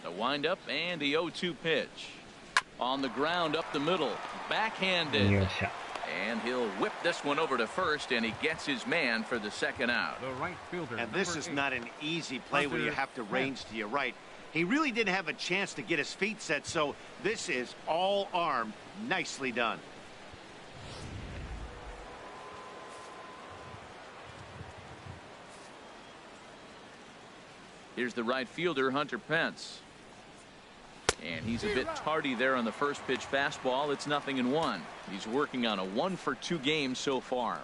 [SPEAKER 1] The windup and the 0-2 pitch. On the ground up the middle. Backhanded. And he'll whip this one over to first, and he gets his man for the second out.
[SPEAKER 3] The right fielder.
[SPEAKER 5] And this is not an easy play where you have to range to your right. He really didn't have a chance to get his feet set, so this is all arm. Nicely done.
[SPEAKER 1] Here's the right fielder, Hunter Pence. And he's a bit tardy there on the first pitch fastball. It's 0-1. He's working on a 1 for 2 game so far.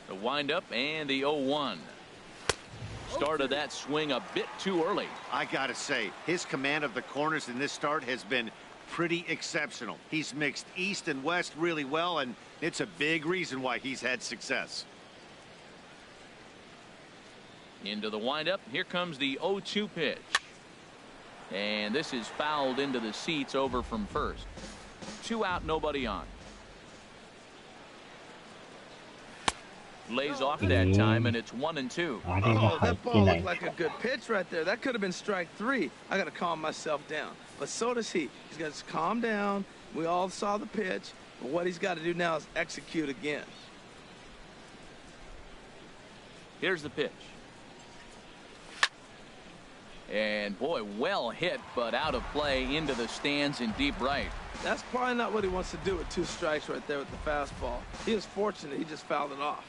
[SPEAKER 1] The windup and the 0-1. Started that swing a bit too early.
[SPEAKER 5] I gotta say, his command of the corners in this start has been pretty exceptional. He's mixed east and west really well, and it's a big reason why he's had success.
[SPEAKER 1] Into the windup. Here comes the 0-2 pitch. And this is fouled into the seats over from first. 2 out, nobody on. Lays off that time, and it's 1-2.
[SPEAKER 2] Oh, that ball looked like a good pitch right there. That could have been strike 3. I got to calm myself down. But so does he. He's got to calm down. We all saw the pitch. But what he's got to do now is execute again.
[SPEAKER 1] Here's the pitch. And, boy, well hit, but out of play into the stands in deep right.
[SPEAKER 2] That's probably not what he wants to do with 2 strikes right there with the fastball. He was fortunate. He just fouled it off.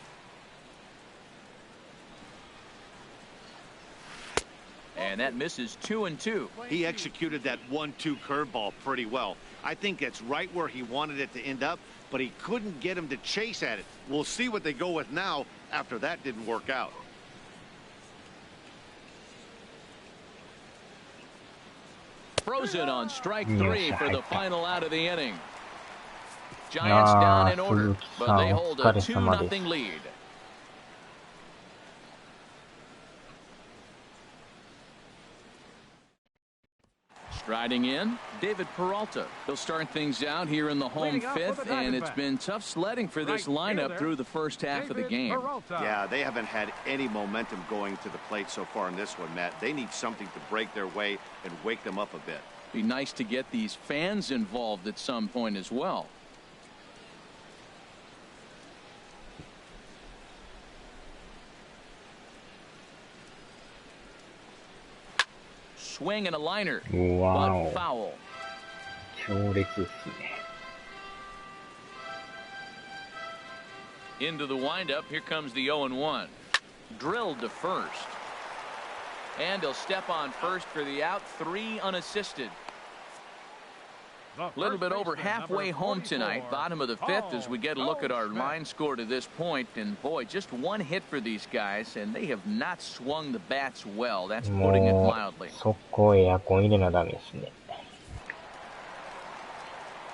[SPEAKER 1] And that misses 2-2.
[SPEAKER 5] He executed that 1-2 curveball pretty well. I think it's right where he wanted it to end up, but he couldn't get him to chase at it. We'll see what they go with now after that didn't work out.
[SPEAKER 1] Frozen on strike 3 for the final out of the inning. Giants down in order, but they hold a 2-0 lead. Striding in, David Peralta. He'll start things out here in the home 5th, and it's been tough sledding for this lineup through the first half of the game.
[SPEAKER 5] Yeah, they haven't had any momentum going to the plate so far in this one, Matt. They need something to break their way and wake them up a bit.
[SPEAKER 1] Be nice to get these fans involved at some point as well. Swing and a liner, but foul.
[SPEAKER 4] 強烈ですね。
[SPEAKER 1] Into the windup, here comes the 0-1. Drilled to first. And he'll step on first for the out, 3 unassisted. A little bit over halfway home tonight, bottom of the 5th, as we get a look at our line score to this point. And boy, just 1 hit for these guys, and they have not swung the bats well. That's putting it mildly.
[SPEAKER 4] 速攻エアコン入れなダメですね。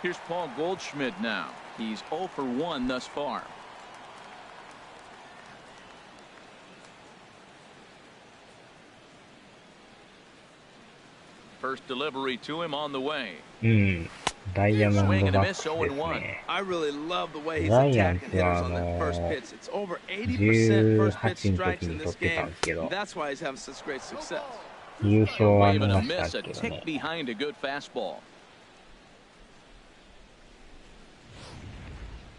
[SPEAKER 1] Here's Paul Goldschmidt now. He's 0 for 1 thus far. First delivery to him on the way.
[SPEAKER 4] ダイヤモンドバックスですね。
[SPEAKER 2] I really love the way he's
[SPEAKER 4] ジャイアン
[SPEAKER 2] attacking
[SPEAKER 4] ツ
[SPEAKER 2] hitters
[SPEAKER 4] は
[SPEAKER 2] on that first pitch. It's over 80% first pitch
[SPEAKER 4] 18の
[SPEAKER 2] strikes
[SPEAKER 4] 時
[SPEAKER 2] in
[SPEAKER 4] に
[SPEAKER 2] this
[SPEAKER 4] 取ってたん
[SPEAKER 2] game.
[SPEAKER 4] ですけど、
[SPEAKER 2] That's why he's having such great success.
[SPEAKER 4] 優勝は見
[SPEAKER 1] Waving
[SPEAKER 4] ま
[SPEAKER 1] a
[SPEAKER 4] し
[SPEAKER 1] miss,
[SPEAKER 4] た
[SPEAKER 1] a
[SPEAKER 4] けど
[SPEAKER 1] tick
[SPEAKER 4] ね。
[SPEAKER 1] behind a good fastball.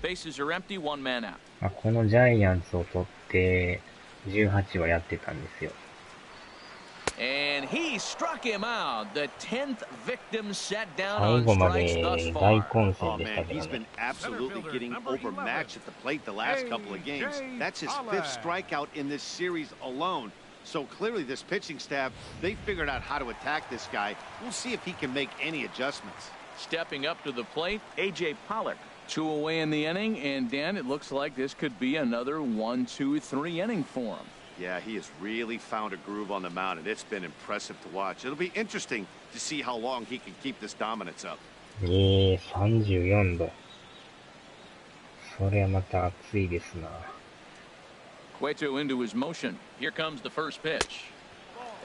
[SPEAKER 1] Bases are empty, 1 man out.
[SPEAKER 4] このジャイアンツを取って18はやってたんですよ。
[SPEAKER 1] And he struck him out. The 10th victim set down
[SPEAKER 4] 最
[SPEAKER 1] on
[SPEAKER 4] 後ま
[SPEAKER 1] strikes
[SPEAKER 4] で
[SPEAKER 1] thus
[SPEAKER 4] 大
[SPEAKER 1] far.
[SPEAKER 4] 混戦
[SPEAKER 5] Oh
[SPEAKER 4] でした
[SPEAKER 5] man,
[SPEAKER 4] け
[SPEAKER 5] he's
[SPEAKER 4] どね
[SPEAKER 5] been。absolutely getting overmatched at the plate the last couple of games. That's his 5th strikeout in this series alone. So clearly this pitching staff, they figured out how to attack this guy. We'll see if he can make any adjustments.
[SPEAKER 1] Stepping up to the plate, A.J. Pollock. 2 away in the inning, and Dan, it looks like this could be another 1, 2, 3 inning for him.
[SPEAKER 5] Yeah, he has really found a groove on the mound, and it's been impressive to watch. It'll be interesting to see how long he can keep this dominance up.
[SPEAKER 4] 34度。それはまた暑いですな。
[SPEAKER 1] Cueto into his motion. Here comes the first pitch.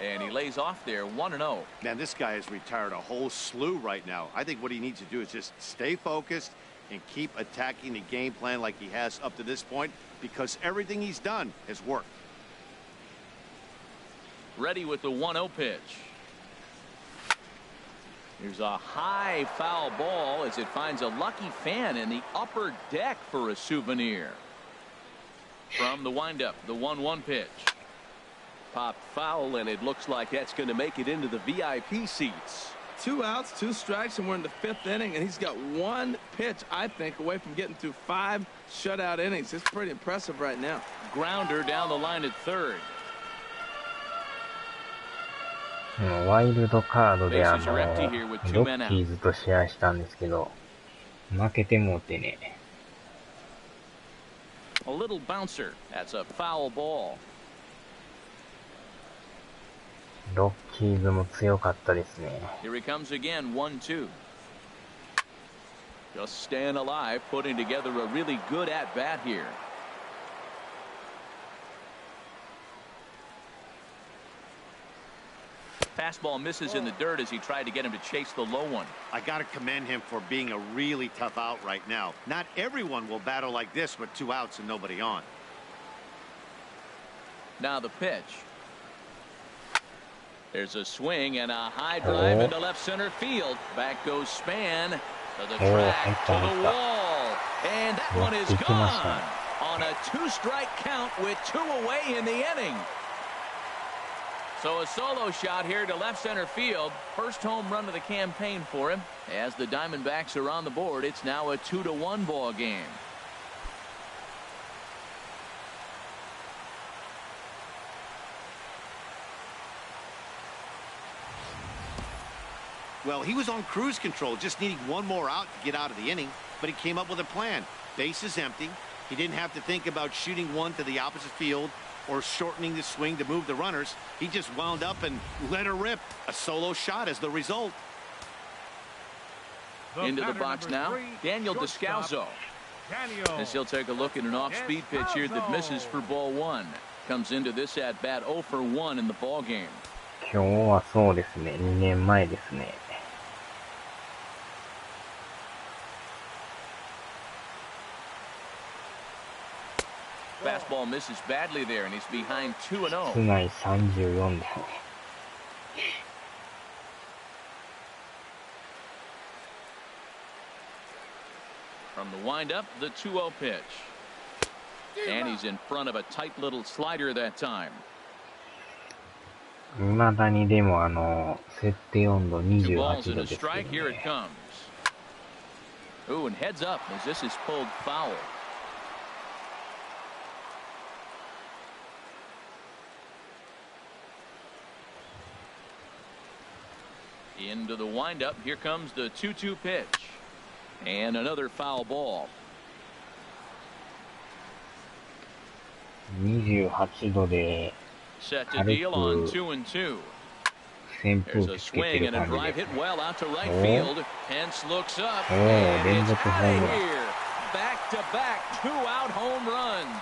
[SPEAKER 1] And he lays off there, 1-0.
[SPEAKER 5] Man, this guy has retired a whole slew right now. I think what he needs to do is just stay focused and keep attacking the game plan like he has up to this point, because everything he's done has worked.
[SPEAKER 1] Ready with the 1-0 pitch. Here's a high foul ball as it finds a lucky fan in the upper deck for a souvenir. From the windup, the 1-1 pitch.
[SPEAKER 6] Popped foul, and it looks like that's going to make it into the VIP seats.
[SPEAKER 2] 2 outs, 2 strikes, and we're in the 5th inning, and he's got 1 pitch, I think, away from getting through 5 shutout innings. It's pretty impressive right now.
[SPEAKER 1] Grounder down the line at third.
[SPEAKER 4] ワイルドカードでロ
[SPEAKER 1] Bases are empty here with 2 men
[SPEAKER 4] ッキ
[SPEAKER 1] out.
[SPEAKER 4] ーズと試合したんですけど、負けてもうてね。
[SPEAKER 1] A little bouncer. That's a foul ball.
[SPEAKER 4] ロッキーズも強かったですね。
[SPEAKER 1] Here he comes again, 1-2. Just staying alive, putting together a really good at-bat here. Fastball misses in the dirt as he tried to get him to chase the low one.
[SPEAKER 5] I got to commend him for being a really tough out right now. Not everyone will battle like this with 2 outs and nobody on.
[SPEAKER 1] Now the pitch. There's a swing and a high drive into left center field. Back goes Span to the track, to the wall. And that one is gone on a 2-strike count with 2 away in the inning. So a solo shot here to left center field. First home run of the campaign for him. As the Diamondbacks are on the board, it's now a 2-1 ball game.
[SPEAKER 5] Well, he was on cruise control, just needing 1 more out to get out of the inning, but he came up with a plan. Base is empty. He didn't have to think about shooting one to the opposite field or shortening the swing to move the runners. He just wound up and let her rip. A solo shot as the result.
[SPEAKER 1] Into the box now, Daniel Descalso. As he'll take a look at an off-speed pitch here that misses for ball 1. Comes into this at-bat 0 for 1 in the ball game.
[SPEAKER 4] 今日はそうですね、2年前ですね。
[SPEAKER 1] Fastball misses badly there, and he's behind 2-0.
[SPEAKER 4] 室内34だ。
[SPEAKER 1] From the windup, the 2-0 pitch. And he's in front of a tight little slider that time.
[SPEAKER 4] 未だにでも設定温度
[SPEAKER 1] 2 balls
[SPEAKER 4] 28
[SPEAKER 1] and
[SPEAKER 4] 度
[SPEAKER 1] a
[SPEAKER 4] ですけど
[SPEAKER 1] strike. Here it
[SPEAKER 4] ね。
[SPEAKER 1] comes. Ooh, and heads up as this is pulled foul. Into the windup. Here comes the 2-2 pitch. And another foul ball.
[SPEAKER 4] 28度で
[SPEAKER 1] Set to deal on 2-2.
[SPEAKER 4] 扇
[SPEAKER 1] There's
[SPEAKER 4] 風
[SPEAKER 1] a
[SPEAKER 4] 機つけて
[SPEAKER 1] swing
[SPEAKER 4] る
[SPEAKER 1] and a
[SPEAKER 4] 感じ
[SPEAKER 1] drive
[SPEAKER 4] です
[SPEAKER 1] hit
[SPEAKER 4] ね。
[SPEAKER 1] well out to right
[SPEAKER 4] Oh.
[SPEAKER 1] field. Pence looks up
[SPEAKER 4] Oh,
[SPEAKER 1] and it's
[SPEAKER 4] 連続ホームラン。
[SPEAKER 1] out of here. Back-to-back 2-out home runs.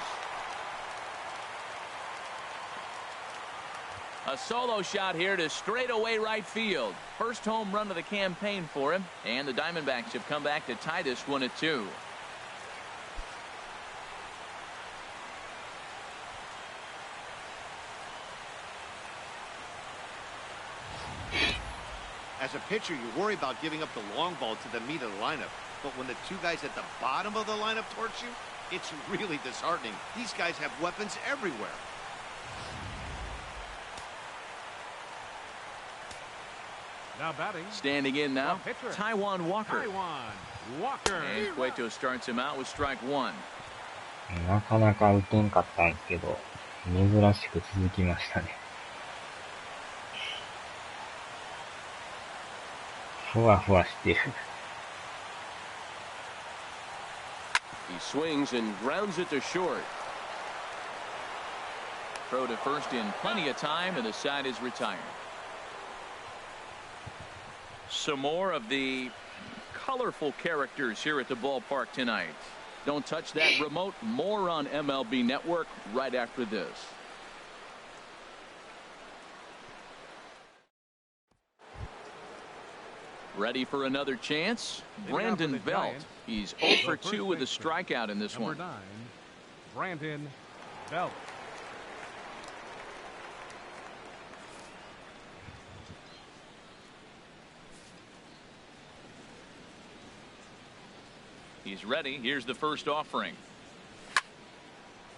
[SPEAKER 1] A solo shot here to straightaway right field. First home run of the campaign for him, and the Diamondbacks have come back to tie this one at 2.
[SPEAKER 5] As a pitcher, you worry about giving up the long ball to the meat of the lineup. But when the 2 guys at the bottom of the lineup torch you, it's really disheartening. These guys have weapons everywhere.
[SPEAKER 3] Now batting.
[SPEAKER 1] Standing in now, Taijuan Walker.
[SPEAKER 3] Walker.
[SPEAKER 1] And Cueto starts him out with strike 1.
[SPEAKER 4] なかなか打てんかったんですけど、珍しく続きましたね。ふわふわしてる。
[SPEAKER 6] He swings and grounds it to short.
[SPEAKER 1] Throw to first in plenty of time, and the side is retired. Some more of the colorful characters here at the ballpark tonight. Don't touch that remote. More on MLB Network right after this. Ready for another chance? Brandon Belt. He's 0 for 2 with a strikeout in this one.
[SPEAKER 3] Number 9, Brandon Belt.
[SPEAKER 1] He's ready. Here's the first offering.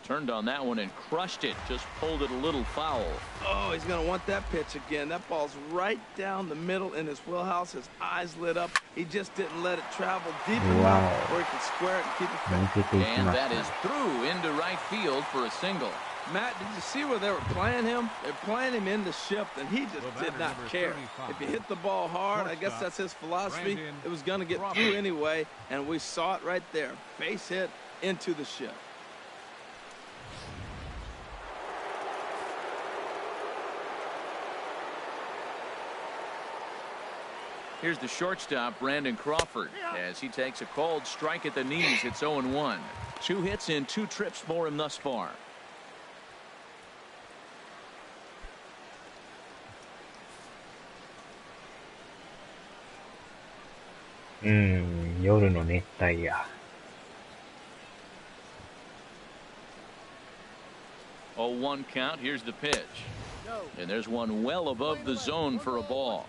[SPEAKER 1] Turned on that one and crushed it. Just pulled it a little foul.
[SPEAKER 2] Oh, he's going to want that pitch again. That ball's right down the middle in his wheelhouse. His eyes lit up. He just didn't let it travel deep enough where he could square it and keep it back.
[SPEAKER 1] And that is through into right field for a single.
[SPEAKER 2] Matt, did you see where they were playing him? They're playing him in the shift, and he just did not care.
[SPEAKER 3] 35.
[SPEAKER 2] If you hit the ball hard, I guess that's his philosophy. It was going to get through anyway, and we saw it right there. Base hit into the shift.
[SPEAKER 1] Here's the shortstop, Brandon Crawford, as he takes a cold strike at the knees. It's 0-1. 2 hits and 2 trips for him thus far.
[SPEAKER 4] 夜の熱帯夜。
[SPEAKER 1] 0-1 count. Here's the pitch. And there's one well above the zone for a ball.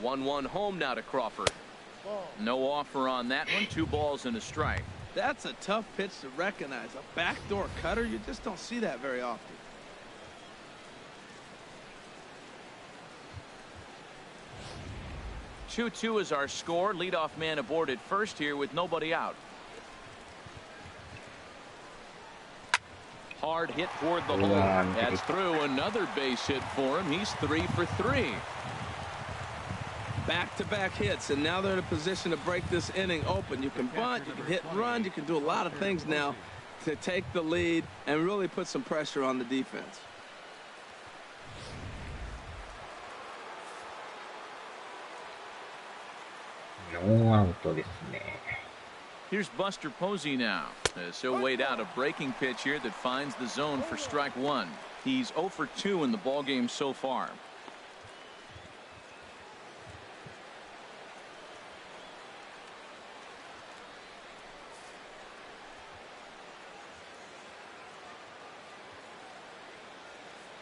[SPEAKER 1] One home now to Crawford. No offer on that one. 2 balls and a strike.
[SPEAKER 2] That's a tough pitch to recognize. A backdoor cutter, you just don't see that very often.
[SPEAKER 1] 2-2 is our score. Leadoff man aboard at first here with nobody out. Hard hit toward the hole. That's through. Another base hit for him. He's 3 for 3.
[SPEAKER 2] Back-to-back hits, and now they're in a position to break this inning open. You can bunt, you can hit and run, you can do a lot of things now to take the lead and really put some pressure on the defense.
[SPEAKER 4] No out ですね。
[SPEAKER 1] Here's Buster Posey now, as he'll wait out a breaking pitch here that finds the zone for strike 1. He's 0 for 2 in the ballgame so far.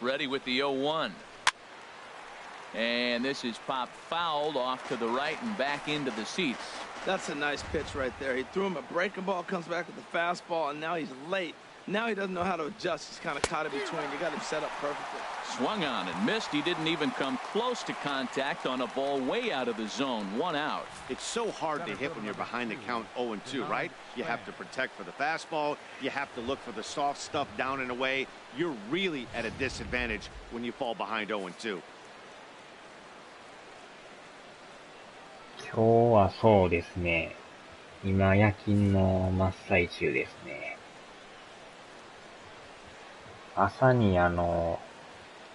[SPEAKER 1] Ready with the 0-1. And this is popped fouled off to the right and back into the seats.
[SPEAKER 2] That's a nice pitch right there. He threw him a breaking ball, comes back with the fastball, and now he's late. Now he doesn't know how to adjust. He's kind of caught in between. You got him set up perfectly.
[SPEAKER 1] Swung on and missed. He didn't even come close to contact on a ball way out of the zone. 1 out.
[SPEAKER 5] It's so hard to hit when you're behind the count 0-2, right? You have to protect for the fastball. You have to look for the soft stuff down and away. You're really at a disadvantage when you fall behind 0-2.
[SPEAKER 4] 今日はそうですね。今夜勤の真っ最中ですね。朝に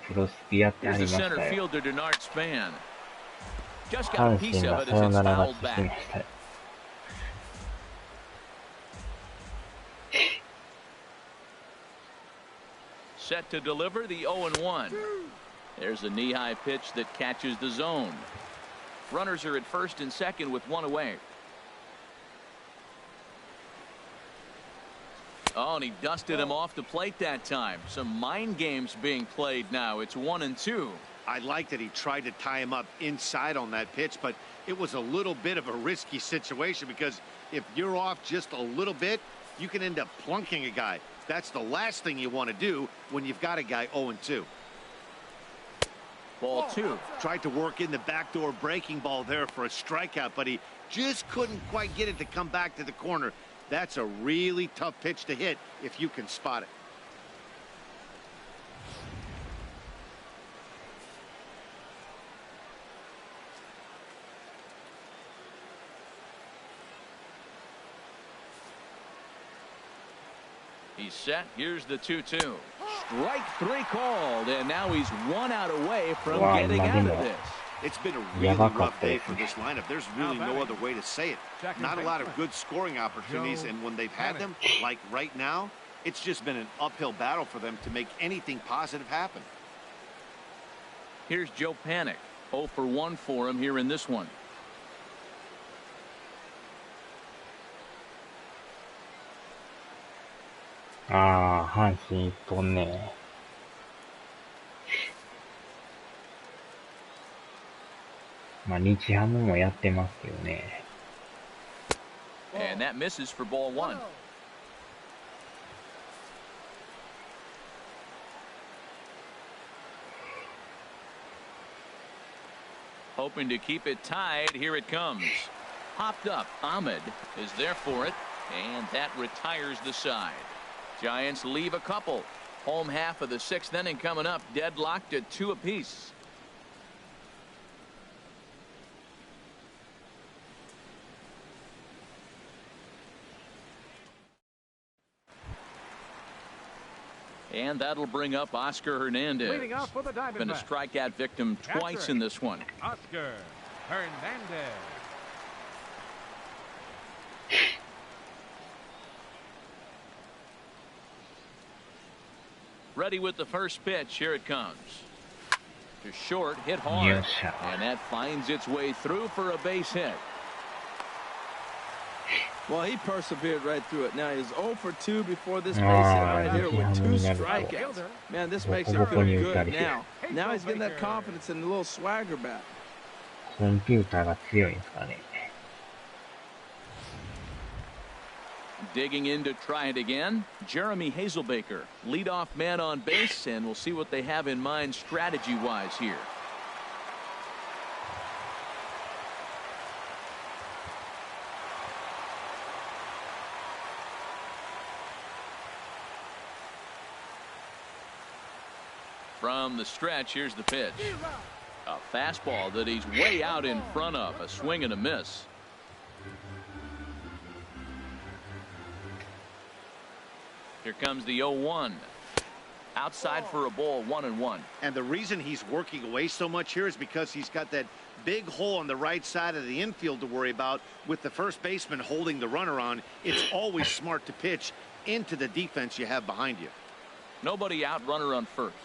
[SPEAKER 4] プロスピやってはりましたよ。阪神がサヨナラ勝ちしてましたよ。
[SPEAKER 1] Set to deliver the 0-1. There's a knee-high pitch that catches the zone. Runners are at first and second with 1 away. Oh, and he dusted him off the plate that time. Some mind games being played now. It's 1-2.
[SPEAKER 5] I like that he tried to tie him up inside on that pitch, but it was a little bit of a risky situation because if you're off just a little bit, you can end up plunking a guy. That's the last thing you want to do when you've got a guy 0-2.
[SPEAKER 1] Ball 2.
[SPEAKER 5] Tried to work in the backdoor breaking ball there for a strikeout, but he just couldn't quite get it to come back to the corner. That's a really tough pitch to hit if you can spot it.
[SPEAKER 1] He's set. Here's the 2-2. Strike 3 called, and now he's 1 out away from getting out of this.
[SPEAKER 5] It's been a really rough day for this lineup. There's really no other way to say it. Not a lot of good scoring opportunities, and when they've had them, like right now, it's just been an uphill battle for them to make anything positive happen.
[SPEAKER 1] Here's Joe Panic. 0 for 1 for him here in this one.
[SPEAKER 4] Ah, 阪神一本ね。まあ、日ハムもやってますけどね。
[SPEAKER 1] And that misses for ball 1. Hoping to keep it tied. Here it comes. Popped up. Ahmed is there for it, and that retires the side. Giants leave a couple. Home half of the 6th inning coming up, deadlocked at 2 apiece. And that'll bring up Oscar Hernandez. Been a strikeout victim twice in this one.
[SPEAKER 3] Oscar Hernandez.
[SPEAKER 1] Ready with the first pitch. Here it comes. To short, hit hard. And that finds its way through for a base hit.
[SPEAKER 2] Well, he persevered right through it. Now he's 0 for 2 before this base hit right here with 2 strikeouts. Man, this makes him feel good now. Now he's getting that confidence and a little swagger back.
[SPEAKER 4] コンピューターが強いんですかね。
[SPEAKER 1] Digging in to try it again. Jeremy Hazelbaker, leadoff man on base, and we'll see what they have in mind strategy-wise here. From the stretch, here's the pitch. A fastball that he's way out in front of. A swing and a miss. Here comes the 0-1. Outside for a ball, 1-1.
[SPEAKER 5] And the reason he's working away so much here is because he's got that big hole on the right side of the infield to worry about. With the first baseman holding the runner on, it's always smart to pitch into the defense you have behind you.
[SPEAKER 1] Nobody out, runner on first.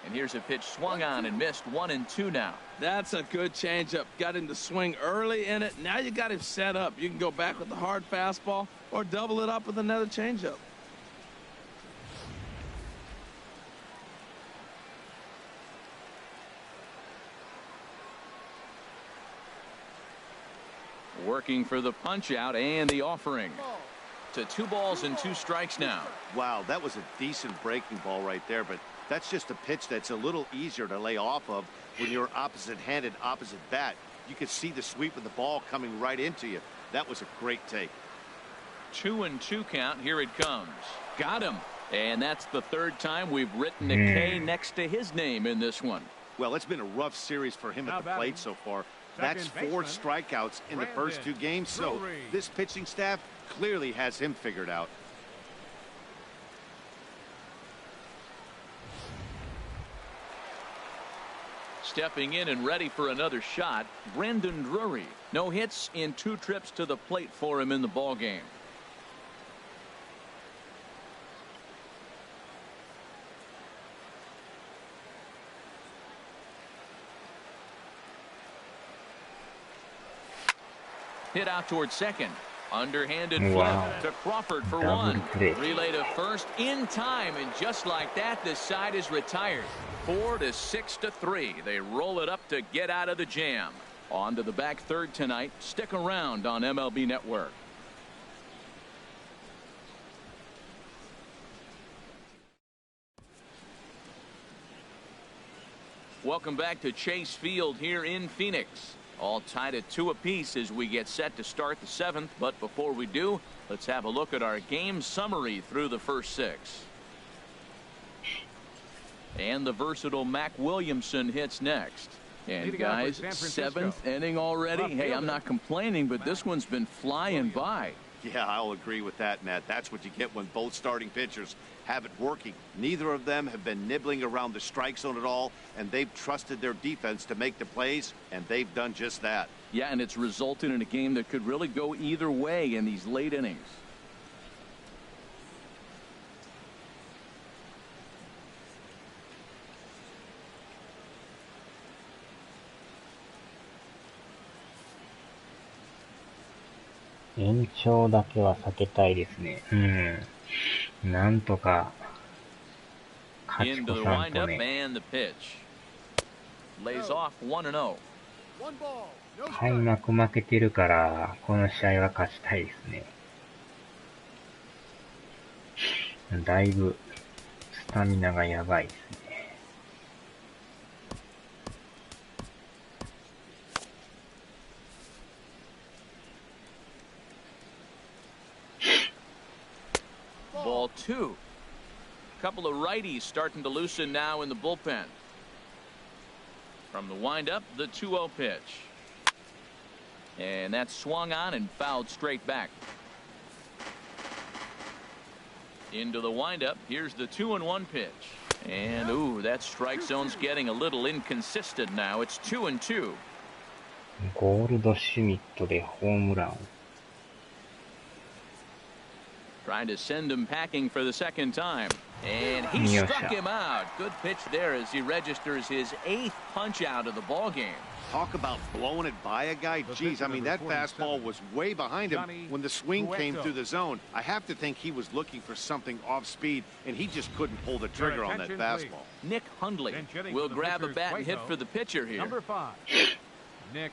[SPEAKER 1] And here's a pitch swung on and missed. 1-2 now.
[SPEAKER 2] That's a good changeup. Got him to swing early in it. Now you got him set up. You can go back with the hard fastball or double it up with another changeup.
[SPEAKER 1] Working for the punch out and the offering. To 2 balls and 2 strikes now.
[SPEAKER 5] Wow, that was a decent breaking ball right there, but that's just a pitch that's a little easier to lay off of when you're opposite-handed, opposite bat. You could see the sweep of the ball coming right into you. That was a great take.
[SPEAKER 1] 2-2 count. Here it comes. Got him. And that's the 3rd time we've written a K next to his name in this one.
[SPEAKER 5] Well, it's been a rough series for him at the plate so far. That's 4 strikeouts in the first 2 games, so this pitching staff clearly has him figured out.
[SPEAKER 1] Stepping in and ready for another shot, Brandon Drury. No hits in 2 trips to the plate for him in the ballgame. Hit out towards second. Underhanded flip to Crawford for 1. Relay to first in time, and just like that, this side is retired. 4-6-3. They roll it up to get out of the jam. On to the back third tonight. Stick around on MLB Network. Welcome back to Chase Field here in Phoenix. All tied at 2 apiece as we get set to start the 7th. But before we do, let's have a look at our game summary through the first 6. And the versatile Mac Williamson hits next. And guys, 7th inning already. Hey, I'm not complaining, but this one's been flying by.
[SPEAKER 5] Yeah, I'll agree with that, Matt. That's what you get when both starting pitchers have it working. Neither of them have been nibbling around the strike zone at all, and they've trusted their defense to make the plays, and they've done just that.
[SPEAKER 1] Yeah, and it's resulted in a game that could really go either way in these late innings.
[SPEAKER 4] 延長だけは避けたいですね。なんとか勝ち越さんとね。開幕負けてるからこの試合は勝ちたいですね。だいぶスタミナがやばいですね。
[SPEAKER 1] Ball 2. Couple of righties starting to loosen now in the bullpen. From the windup, the 2-0 pitch. And that's swung on and fouled straight back. Into the windup, here's the 2-1 pitch. And ooh, that strike zone's getting a little inconsistent now. It's 2-2.
[SPEAKER 4] ゴールドシュミットでホームラン。
[SPEAKER 1] Trying to send him packing for the second time. And he struck him out. Good pitch there as he registers his 8th punch out of the ball game.
[SPEAKER 5] Talk about blowing it by a guy. Geez, I mean, that fastball was way behind him when the swing came through the zone. I have to think he was looking for something off speed, and he just couldn't pull the trigger on that fastball.
[SPEAKER 1] Nick Hundley will grab a bat and hit for the pitcher here.
[SPEAKER 3] Number 5, Nick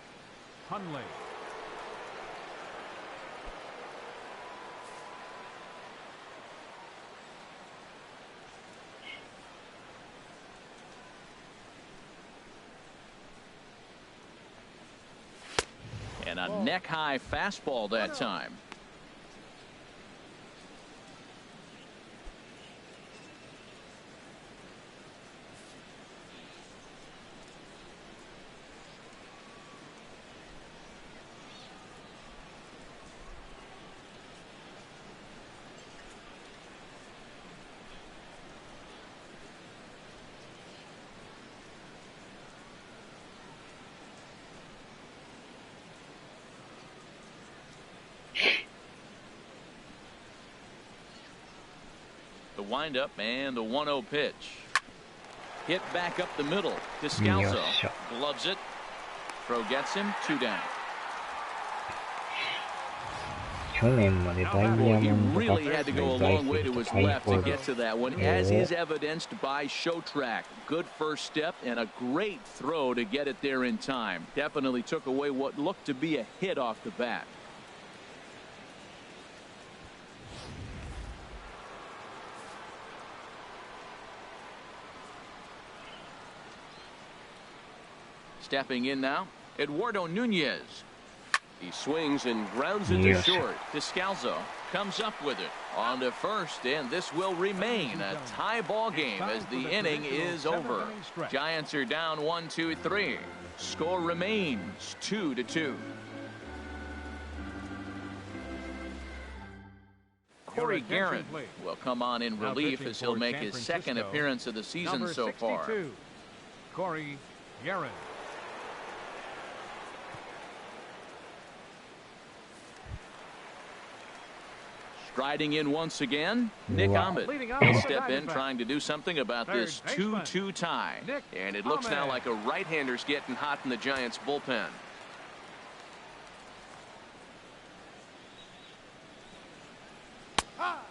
[SPEAKER 3] Hundley.
[SPEAKER 1] And a neck-high fastball that time. The windup and the 1-0 pitch. Hit back up the middle. Descalso gloves it. Throw gets him 2 down.
[SPEAKER 4] 去年までダイヤモ
[SPEAKER 1] He
[SPEAKER 4] ンドバ
[SPEAKER 1] really
[SPEAKER 4] ッ
[SPEAKER 1] had
[SPEAKER 4] ク
[SPEAKER 1] to
[SPEAKER 4] ス
[SPEAKER 1] go
[SPEAKER 4] の
[SPEAKER 1] a
[SPEAKER 4] 大
[SPEAKER 1] long way
[SPEAKER 4] 戦
[SPEAKER 1] to
[SPEAKER 4] と
[SPEAKER 1] his
[SPEAKER 4] 対
[SPEAKER 1] left
[SPEAKER 4] 抗
[SPEAKER 1] to
[SPEAKER 4] で
[SPEAKER 1] get to that one, as is evidenced by Showtrack. Good first step and a great throw to get it there in time. Definitely took away what looked to be a hit off the bat. Stepping in now, Eduardo Nunez. He swings and grounds it to short. Descalso comes up with it on to first, and this will remain a tie ball game as the inning is over. Giants are down 1-2-3. Score remains 2-2. Corey Guerin will come on in relief as he'll make his second appearance of the season so far.
[SPEAKER 3] Corey Guerin.
[SPEAKER 1] Striding in once again, Nick Ahmed will step in trying to do something about this 2-2 tie. And it looks now like a right-hander's getting hot in the Giants bullpen.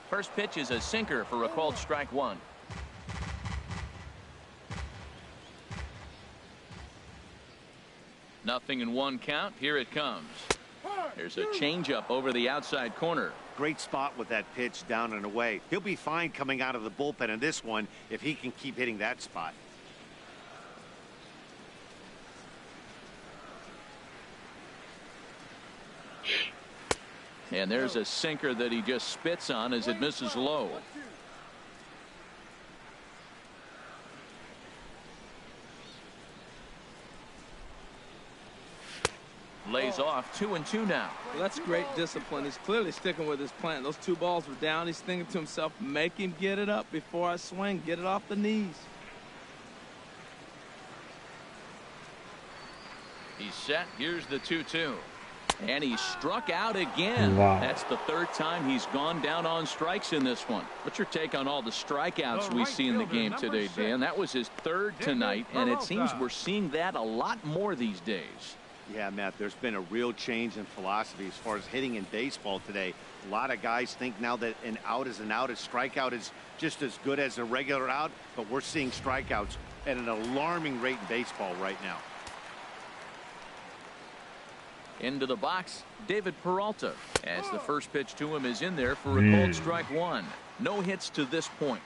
[SPEAKER 1] First pitch is a sinker for a called strike 1. Nothing in 1 count. Here it comes. There's a changeup over the outside corner.
[SPEAKER 5] Great spot with that pitch down and away. He'll be fine coming out of the bullpen in this one if he can keep hitting that spot.
[SPEAKER 1] And there's a sinker that he just spits on as it misses low. Lays off 2-2 now.
[SPEAKER 2] Well, that's great discipline. He's clearly sticking with his plan. Those 2 balls were down. He's thinking to himself, make him get it up before I swing. Get it off the knees.
[SPEAKER 1] He's set. Here's the 2-2. And he struck out again.
[SPEAKER 4] Wow.
[SPEAKER 1] That's the 3rd time he's gone down on strikes in this one. What's your take on all the strikeouts we see in the game today, Dan? That was his 3rd tonight, and it seems we're seeing that a lot more these days.
[SPEAKER 5] Yeah, Matt, there's been a real change in philosophy as far as hitting in baseball today. A lot of guys think now that an out is an out. A strikeout is just as good as a regular out, but we're seeing strikeouts at an alarming rate in baseball right now.
[SPEAKER 1] Into the box, David Peralta, as the first pitch to him is in there for a called strike 1. No hits to this point.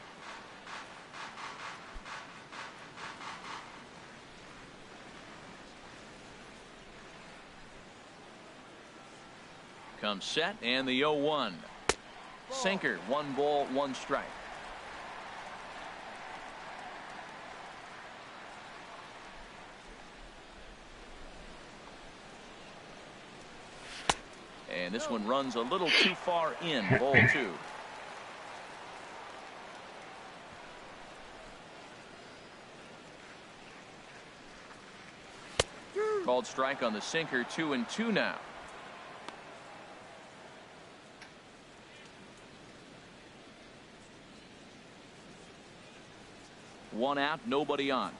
[SPEAKER 1] Comes set and the 0-1. Sinker, 1 ball, 1 strike. And this one runs a little too far in. Ball 2. Called strike on the sinker. 2-2 now. 1 out, nobody on.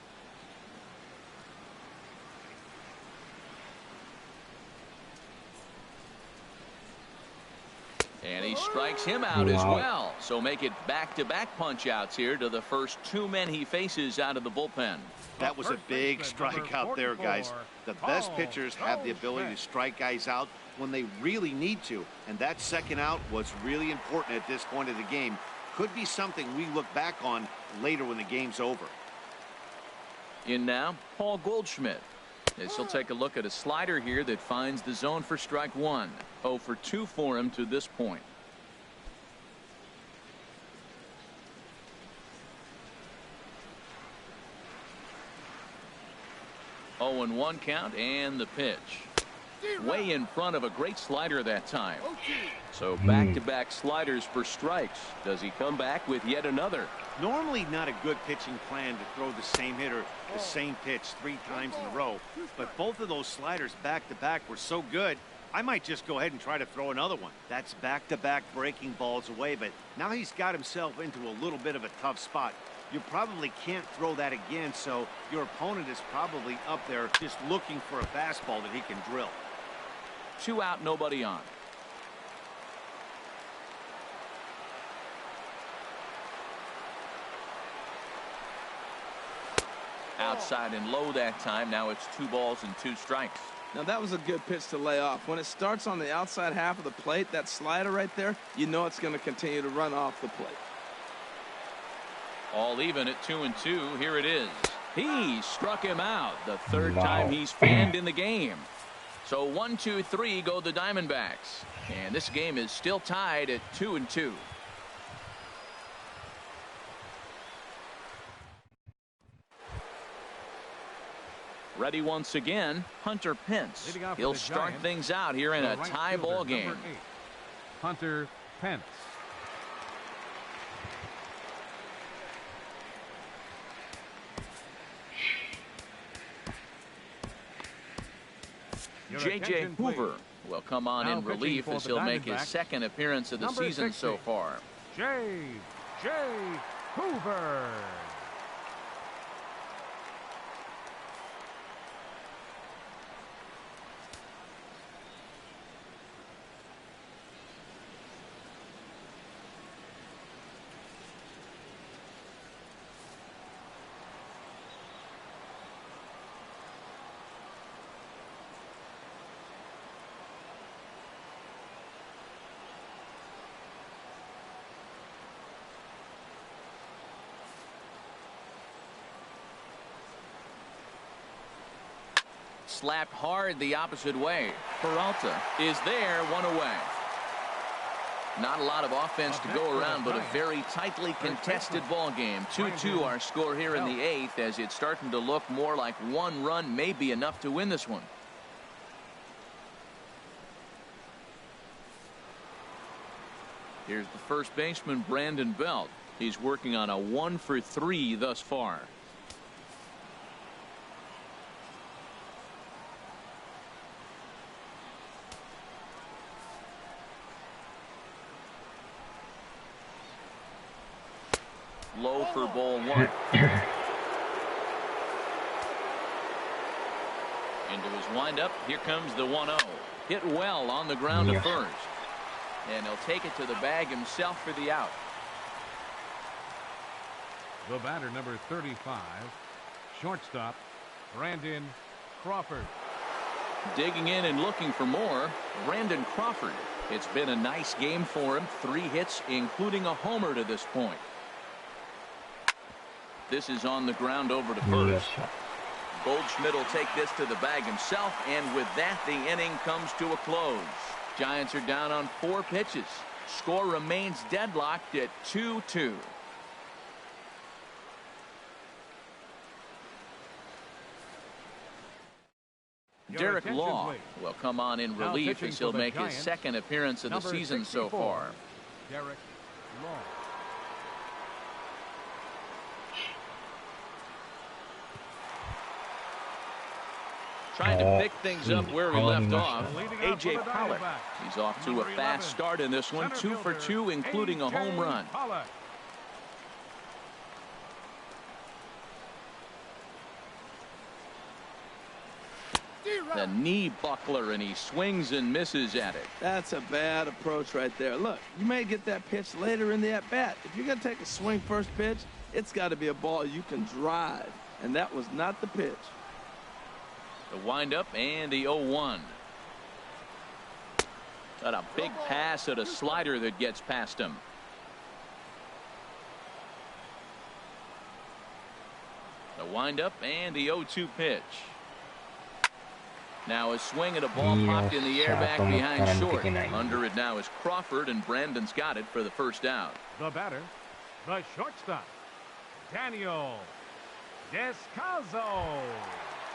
[SPEAKER 1] And he strikes him out as well. So make it back-to-back punch-outs here to the first 2 men he faces out of the bullpen.
[SPEAKER 5] That was a big strikeout there, guys. The best pitchers have the ability to strike guys out when they really need to. And that second out was really important at this point of the game. Could be something we look back on later when the game's over.
[SPEAKER 1] In now, Paul Goldschmidt. As he'll take a look at a slider here that finds the zone for strike 1. 0 for 2 for him to this point. 0-1 count and the pitch. Way in front of a great slider that time. So back-to-back sliders for strikes. Does he come back with yet another?
[SPEAKER 5] Normally not a good pitching plan to throw the same hitter the same pitch 3 times in a row, but both of those sliders back-to-back were so good, I might just go ahead and try to throw another one. That's back-to-back breaking balls away, but now he's got himself into a little bit of a tough spot. You probably can't throw that again, so your opponent is probably up there just looking for a fastball that he can drill.
[SPEAKER 1] 2 out, nobody on. Outside and low that time. Now it's 2 balls and 2 strikes.
[SPEAKER 2] Now that was a good pitch to lay off. When it starts on the outside half of the plate, that slider right there, you know it's going to continue to run off the plate.
[SPEAKER 1] All even at 2-2. Here it is. He struck him out. The 3rd time he's fanned in the game. So 1, 2, 3 go the Diamondbacks. And this game is still tied at 2-2. Ready once again, Hunter Pence. He'll start things out here in a tie ball game.
[SPEAKER 3] Hunter Pence.
[SPEAKER 1] J.J. Hoover will come on in relief as he'll make his 2nd appearance of the season so far.
[SPEAKER 3] J.J. Hoover.
[SPEAKER 1] Slapped hard the opposite way. Peralta is there, 1 away. Not a lot of offense to go around, but a very tightly contested ball game. 2-2 our score here in the 8th, as it's starting to look more like 1 run may be enough to win this one. Here's the first baseman, Brandon Belt. He's working on a 1 for 3 thus far. Low for ball 1. Into his windup. Here comes the 1-0. Hit well on the ground to first. And he'll take it to the bag himself for the out.
[SPEAKER 3] The batter, number 35, shortstop, Brandon Crawford.
[SPEAKER 1] Digging in and looking for more, Brandon Crawford. It's been a nice game for him. 3 hits, including a homer to this point. This is on the ground over to first. Goldschmidt will take this to the bag himself, and with that, the inning comes to a close. Giants are down on 4 pitches. Score remains deadlocked at 2-2. Derek Law will come on in relief as he'll make his 2nd appearance of the season so far.
[SPEAKER 3] Derek Law.
[SPEAKER 1] Trying to pick things up where we left off, A.J. Pollock. He's off to a fast start in this one, 2 for 2, including a home run. The knee buckler, and he swings and misses at it.
[SPEAKER 2] That's a bad approach right there. Look, you may get that pitch later in the at-bat. If you're going to take a swing first pitch, it's got to be a ball you can drive, and that was not the pitch.
[SPEAKER 1] The windup and the 0-1. Got a big pass at a slider that gets past him. The windup and the 0-2 pitch. Now a swing at a ball popped in the air back behind short. Under it now is Crawford, and Brandon's got it for the first out.
[SPEAKER 3] The batter, the shortstop, Daniel Descalso.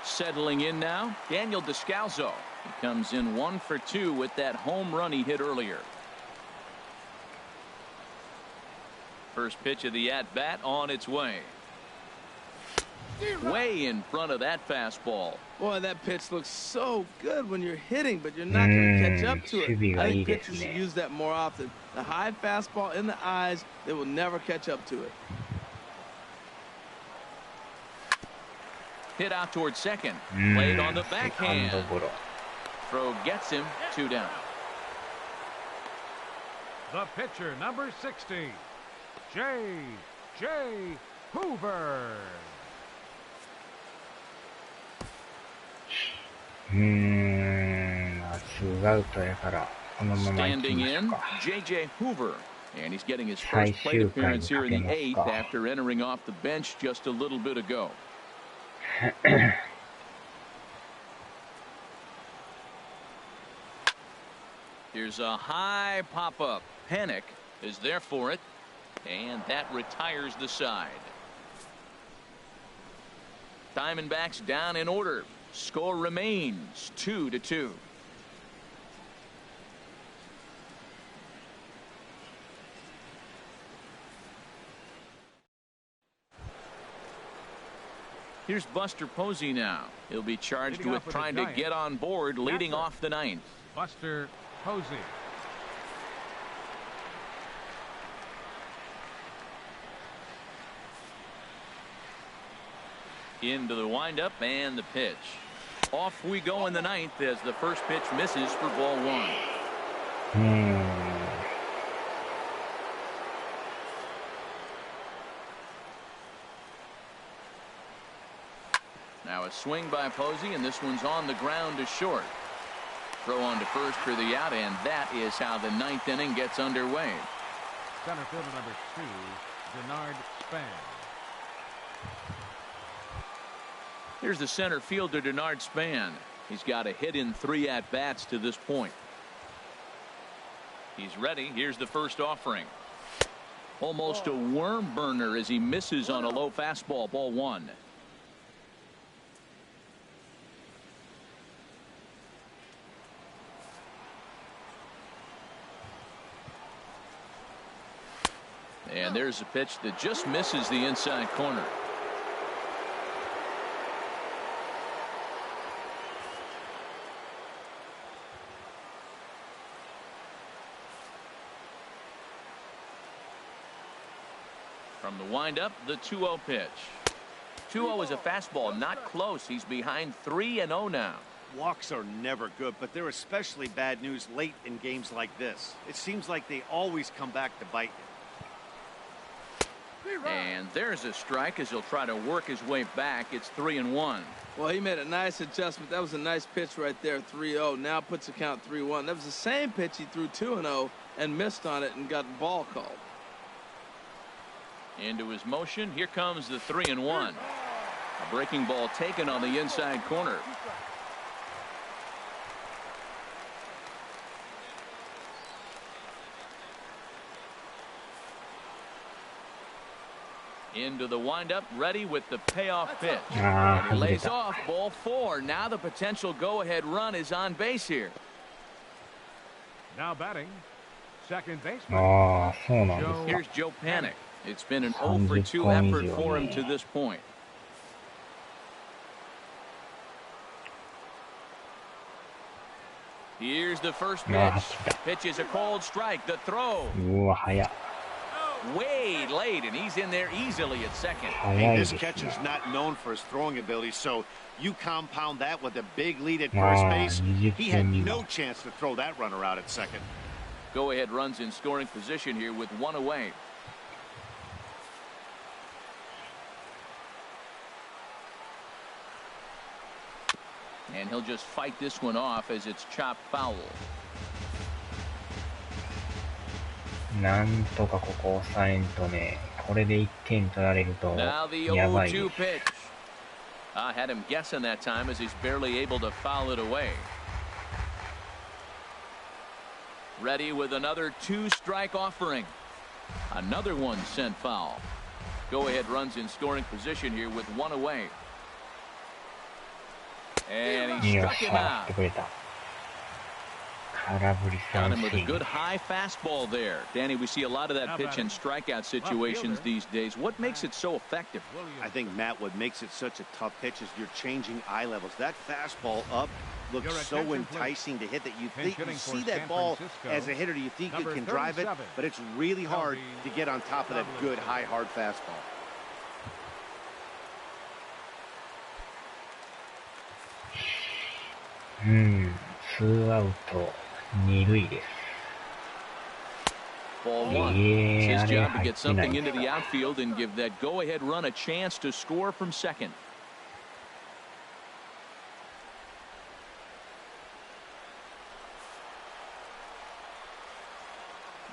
[SPEAKER 1] Settling in now, Daniel Descalso. He comes in 1 for 2 with that home run he hit earlier. First pitch of the at-bat on its way. Way in front of that fastball.
[SPEAKER 2] Boy, that pitch looks so good when you're hitting, but you're not going to catch up to it. I think pitchers should use that more often. The high fastball in the eyes, they will never catch up to it.
[SPEAKER 1] Hit out towards second. Played on the backhand. Throw gets him 2 down.
[SPEAKER 3] The pitcher, number 60, J.J. Hoover.
[SPEAKER 1] Standing in, J.J. Hoover. And he's getting his first plate appearance here in the 8th after entering off the bench just a little bit ago. Here's a high pop-up. Panic is there for it, and that retires the side. Diamondbacks down in order. Score remains 2-2. Here's Buster Posey now. He'll be charged with trying to get on board leading off the 9th.
[SPEAKER 3] Buster Posey.
[SPEAKER 1] Into the windup and the pitch. Off we go in the 9th as the first pitch misses for ball 1. Now a swing by Posey, and this one's on the ground to short. Throw on to first for the out, and that is how the 9th inning gets underway.
[SPEAKER 3] Center fielder number 2, Denard Span.
[SPEAKER 1] Here's the center fielder, Denard Span. He's got a hit in 3 at-bats to this point. He's ready. Here's the first offering. Almost a worm burner as he misses on a low fastball, ball 1. And there's a pitch that just misses the inside corner. From the windup, the 2-0 pitch. 2-0 is a fastball, not close. He's behind 3-0 now.
[SPEAKER 5] Walks are never good, but they're especially bad news late in games like this. It seems like they always come back to bite you.
[SPEAKER 1] And there's a strike as he'll try to work his way back. It's 3-1.
[SPEAKER 2] Well, he made a nice adjustment. That was a nice pitch right there, 3-0. Now puts the count 3-1. That was the same pitch he threw 2-0 and missed on it and got the ball called.
[SPEAKER 1] Into his motion. Here comes the 3-1. A breaking ball taken on the inside corner. Into the windup, ready with the payoff pitch. And he lays off, ball 4. Now the potential go-ahead run is on base here.
[SPEAKER 3] Now batting, second baseman.
[SPEAKER 1] Here's Joe Panic. It's been an 0 for 2 effort for him to this point. Here's the first pitch. Pitch is a cold strike. The throw. way late, and he's in there easily at second.
[SPEAKER 5] Hey, this catcher's not known for his throwing ability, so you compound that with a big lead at first base. He had no chance to throw that runner out at second.
[SPEAKER 1] Go-ahead runs in scoring position here with one away. And he'll just fight this one off as it's chopped foul.
[SPEAKER 4] なんとかここ抑えんとね、これで1点取られるとやばいです。
[SPEAKER 1] I had him guessing that time as he's barely able to foul it away. Ready with another 2-strike offering. Another one sent foul. Go-ahead runs in scoring position here with one away. And he struck him out. Got him with a good high fastball there. Danny, we see a lot of that pitch and strikeout situations these days. What makes it so effective?
[SPEAKER 5] I think, Matt, what makes it such a tough pitch is you're changing eye levels. That fastball up looks so enticing to hit that you think you see that ball as a hitter, you think you can drive it, but it's really hard to get on top of that good high hard fastball.
[SPEAKER 4] Two out, 二塁です。
[SPEAKER 1] Ball one. It's his job to get something into the outfield and give that go-ahead run a chance to score from second.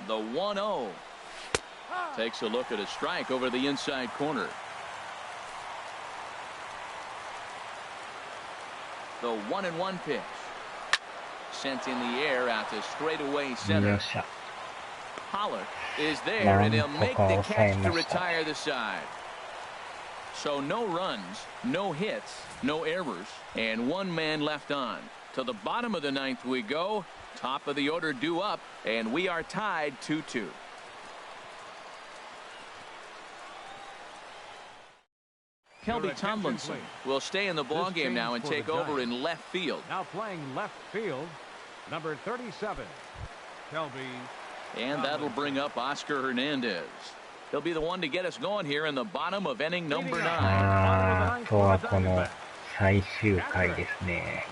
[SPEAKER 1] The 1-0. Takes a look at a strike over the inside corner. The 1-1 pitch. Sent in the air out to straightaway center. Pollock is there, and he'll make the catch to retire the side. So no runs, no hits, no errors, and one man left on. To the bottom of the ninth we go. Top of the order due up, and we are tied 2-2. Kelby Tomlinson will stay in the ballgame now and take over in left field.
[SPEAKER 3] Now playing left field, number 37, Kelby.
[SPEAKER 1] And that'll bring up Oscar Hernandez. He'll be the one to get us going here in the bottom of inning number 9.
[SPEAKER 4] とはこの最終回ですね。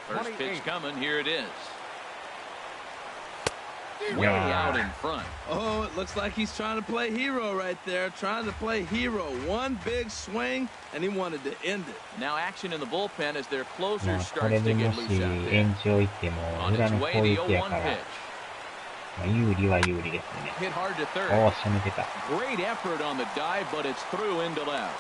[SPEAKER 1] First pitch coming, here it is. Way out in front.
[SPEAKER 2] Oh, it looks like he's trying to play hero right there. Trying to play hero. One big swing, and he wanted to end it.
[SPEAKER 1] Now action in the bullpen as their closer starts to get loose out there. On its way, the 0-1 pitch.
[SPEAKER 4] 有利は有利ですね。
[SPEAKER 1] Hit hard to third.
[SPEAKER 4] おー、攻めてた。
[SPEAKER 1] Great effort on the dive, but it's through into left.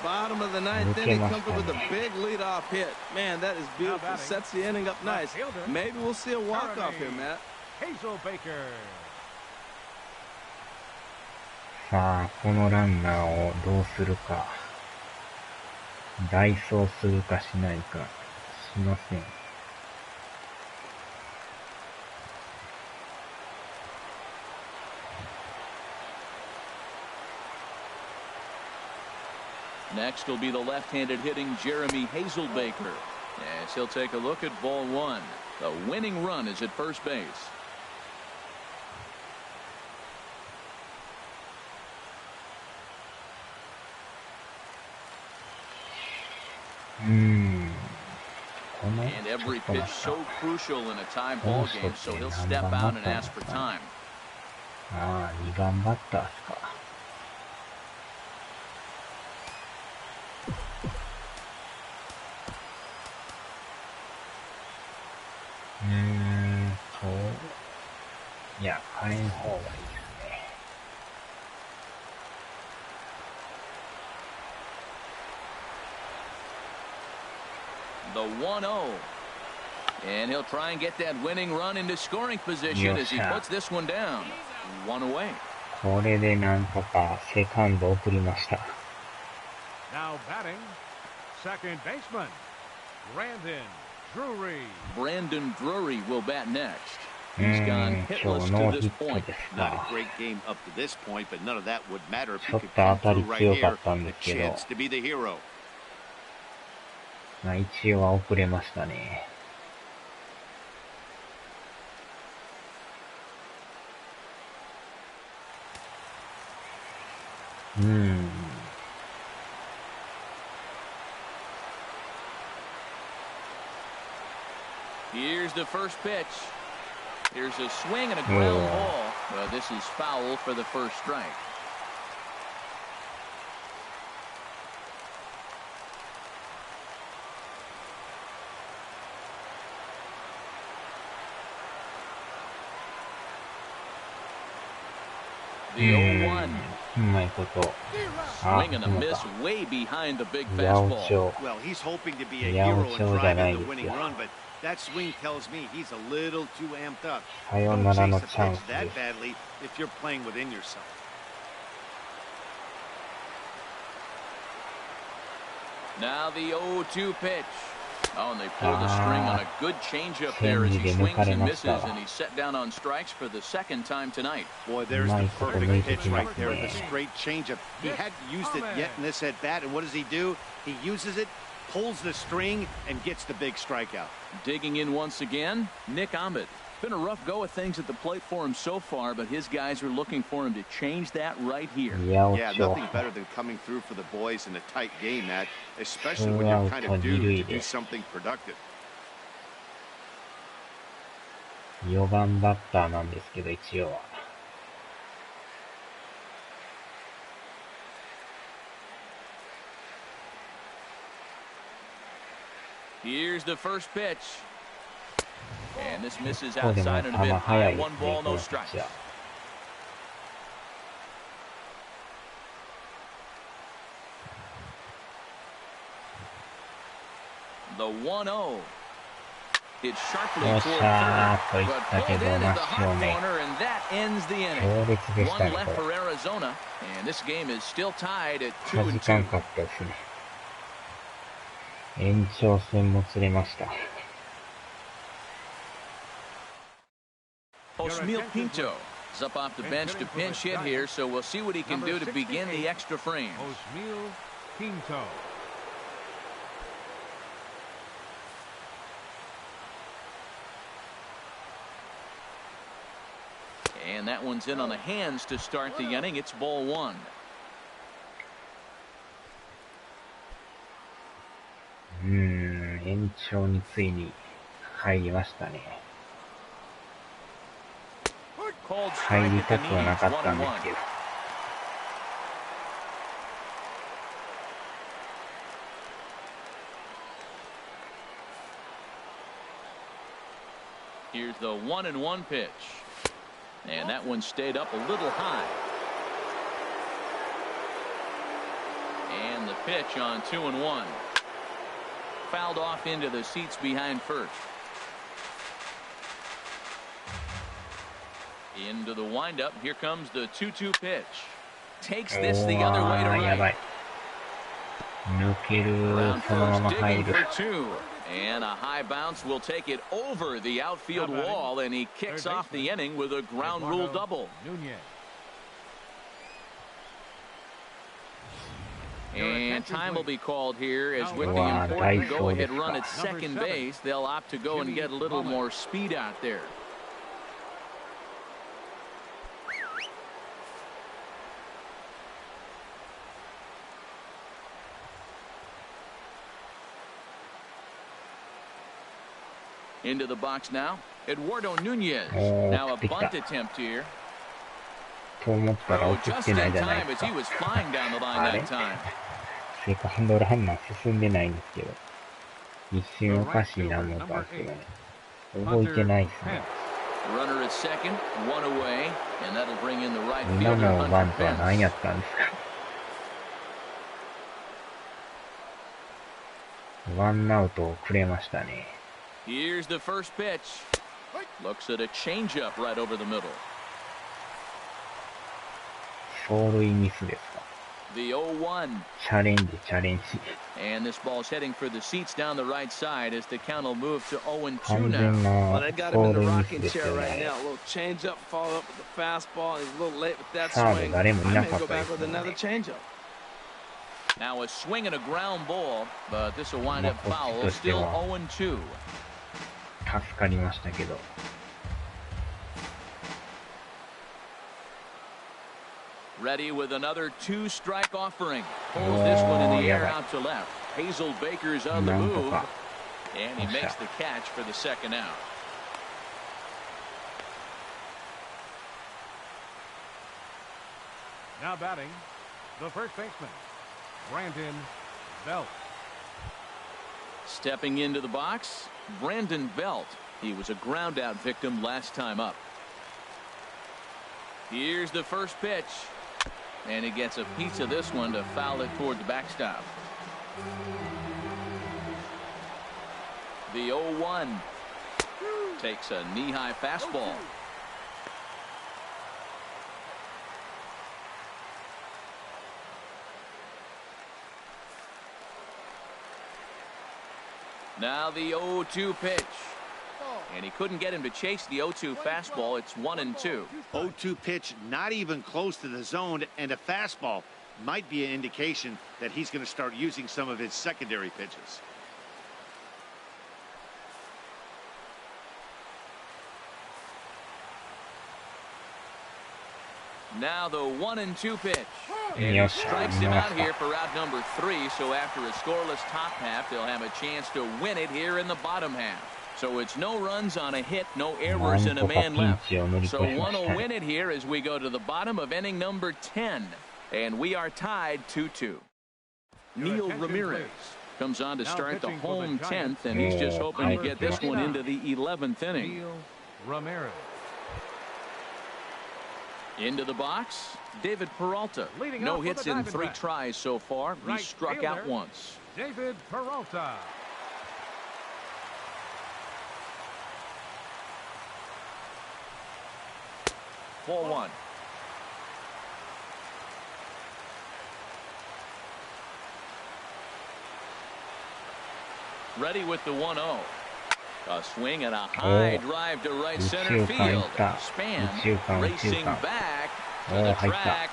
[SPEAKER 2] Bottom of the ninth inning, comes up with a big leadoff hit. Man, that is beautiful. Sets the inning up nice. Maybe we'll see a walk-off here, Matt.
[SPEAKER 3] Hazel Baker.
[SPEAKER 4] さあ、このランナーをどうするか。代走するかしないか。しません。
[SPEAKER 1] Next will be the left-handed hitting Jeremy Hazelbaker. As he'll take a look at ball one. The winning run is at first base. And every pitch so crucial in a tie ball game, so he'll step out and ask for time.
[SPEAKER 4] ああ、2番バッターですか。いや、変えん方がいいですね。
[SPEAKER 1] The 1-0. And he'll try and get that winning run into scoring position as he puts this one down. One away.
[SPEAKER 4] これでなんとかセカンド送りました。
[SPEAKER 3] Now batting, second baseman,
[SPEAKER 1] Brandon Drury will bat next. He's gone hitless to this point.
[SPEAKER 5] Not a great game up to this point, but none of that would matter if
[SPEAKER 4] ち
[SPEAKER 5] he
[SPEAKER 4] ょっ
[SPEAKER 5] could
[SPEAKER 4] と
[SPEAKER 5] come
[SPEAKER 4] 当たり
[SPEAKER 5] through right
[SPEAKER 4] 強か
[SPEAKER 5] here.
[SPEAKER 4] ったんで
[SPEAKER 5] A
[SPEAKER 4] すけど、
[SPEAKER 5] chance to be the hero.
[SPEAKER 4] まあ一応は遅れましたね。
[SPEAKER 1] Here's the first pitch. Here's a swing and a ground ball. Well, this is foul for the first strike. The 0-1. Swing and a miss way behind the big fastball.
[SPEAKER 5] Well, he's hoping to be a hero and drive in the winning run, but that swing tells me he's a little too amped up. Don't chase a pitch that badly if you're playing within yourself.
[SPEAKER 1] Now the 0-2 pitch. Oh, and they pulled the string on a good changeup there as he swings and misses, and he's set down on strikes for the second time tonight.
[SPEAKER 5] Boy, there's the perfect pitch right there with a straight changeup. He hadn't used it yet in this at-bat, and what does he do? He uses it, pulls the string, and gets the big strikeout.
[SPEAKER 1] Digging in once again, Nick Ahmed. Been a rough go of things at the plate for him so far, but his guys are looking for him to change that right here.
[SPEAKER 5] Yeah, nothing better than coming through for the boys in a tight game, Matt, especially when you're kind of due to do something productive.
[SPEAKER 4] 4番バッターなんですけど、一応は。
[SPEAKER 1] Here's the first pitch. And this misses outside and a bit high. 1 ball, no strikes. The 1-0. It's sharply toward third, but pulled in at the hot corner, and that ends the inning. 1 left for Arizona, and this game is still tied at 2-2.
[SPEAKER 4] 延長戦もつれました。
[SPEAKER 1] Osmeal Pinto is up off the bench to pinch hit here, so we'll see what he can do to begin the extra frames.
[SPEAKER 3] Osmeal Pinto.
[SPEAKER 1] And that one's in on the hands to start the inning. It's ball 1.
[SPEAKER 4] 延長についに入りましたね。入りたくはなかったんですけど。
[SPEAKER 1] Here's the 1-1 pitch. And that one stayed up a little high. And the pitch on 2-1. Fouled off into the seats behind first. Into the windup. Here comes the 2-2 pitch. Takes this the other way to right.
[SPEAKER 4] 抜ける、そのまま入る。
[SPEAKER 1] And a high bounce will take it over the outfield wall, and he kicks off the inning with a ground rule double. And time will be called here, as with the important go-ahead run at second base, they'll opt to go and get a little more speed out there. Into the box now, Eduardo Nunez. Now a bunt attempt here.
[SPEAKER 4] と思ったら送ってないじゃないですか。あれ？セカンドランナー進んでないんですけど、一瞬おかしいな思ったんですけどね。動いてないですね。今のバントは何やったんですか？ワンアウトをくれましたね。
[SPEAKER 1] Here's the first pitch. Looks at a changeup right over the middle.
[SPEAKER 4] 走塁ミスですか。
[SPEAKER 1] The 0-1.
[SPEAKER 4] チャレンジ。
[SPEAKER 1] And this ball's heading for the seats down the right side as the count will move to 0-2 now.
[SPEAKER 2] Well, they got him in the rocking chair right now. A little changeup, follow up with the fastball. He's a little late with that swing. I may go back with another changeup.
[SPEAKER 1] Now a swing and a ground ball, but this will wind up foul. Still 0-2.
[SPEAKER 4] 助かりましたけど。
[SPEAKER 1] Ready with another two-strike offering. Pulls this one in the air out to left. Hazel Baker's on the move. And he makes the catch for the second out.
[SPEAKER 3] Now batting, the first baseman, Brandon Belt.
[SPEAKER 1] Stepping into the box, Brandon Belt. He was a ground-out victim last time up. Here's the first pitch. And he gets a piece of this one to foul it toward the backstop. The 0-1 takes a knee-high fastball. Now the 0-2 pitch. And he couldn't get him to chase the 0-2 fastball. It's 1-2.
[SPEAKER 5] 0-2 pitch, not even close to the zone, and a fastball might be an indication that he's going to start using some of his secondary pitches.
[SPEAKER 1] Now the 1-2 pitch. And he strikes him out here for out number 3. So after a scoreless top half, they'll have a chance to win it here in the bottom half. So it's no runs on a hit, no errors, and a man left. So one will win it here as we go to the bottom of inning number 10. And we are tied 2-2. Neil Ramirez comes on to start the home 10th, and he's just hoping to get this one into the 11th inning.
[SPEAKER 3] Neil Ramirez.
[SPEAKER 1] Into the box, David Peralta. No hits in 3 tries so far. He struck out once.
[SPEAKER 3] David Peralta.
[SPEAKER 1] Ball 1. Ready with the 1-0. A swing and a high drive to right center field. Span racing back to the track,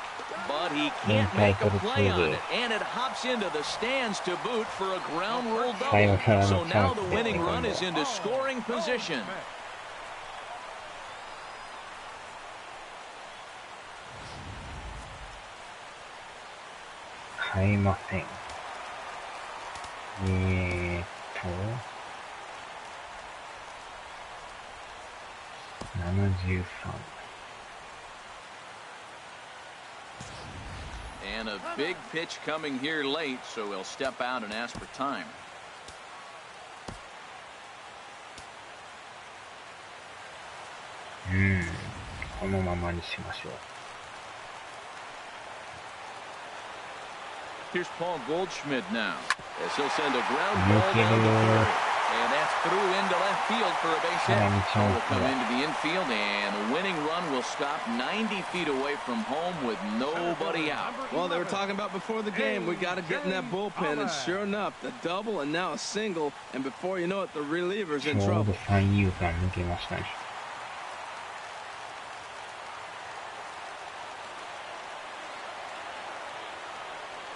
[SPEAKER 1] but he can't make a play on it, and it hops into the stands to boot for a ground rule double. So now the winning run is into scoring position. And a big pitch coming here late, so he'll step out and ask for time. Here's Paul Goldschmidt now, as he'll send a ground ball down the third. And that's through into left field for a base hit. Will come into the infield, and the winning run will stop 90 feet away from home with nobody out.
[SPEAKER 2] Well, they were talking about before the game, we got to get in that bullpen, and sure enough, the double and now a single, and before you know it, the reliever's in trouble.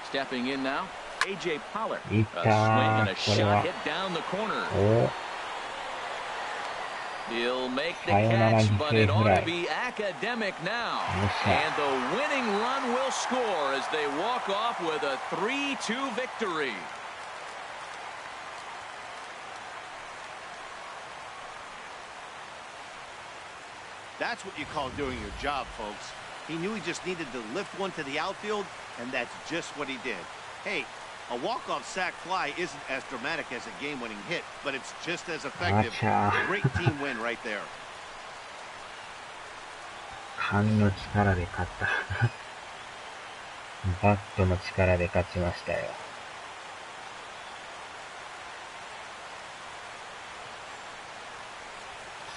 [SPEAKER 1] Stepping in now, A.J. Pollard. A swing and a shot hit down the corner. He'll make the catch, but it ought to be academic now. And the winning run will score as they walk off with a 3-2 victory.
[SPEAKER 5] That's what you call doing your job, folks. He knew he just needed to lift one to the outfield, and that's just what he did. Hey, a walk-off sac fly isn't as dramatic as a game-winning hit, but it's just as effective. Great team win right there.
[SPEAKER 4] 勘の力で勝った。バットの力で勝ちましたよ。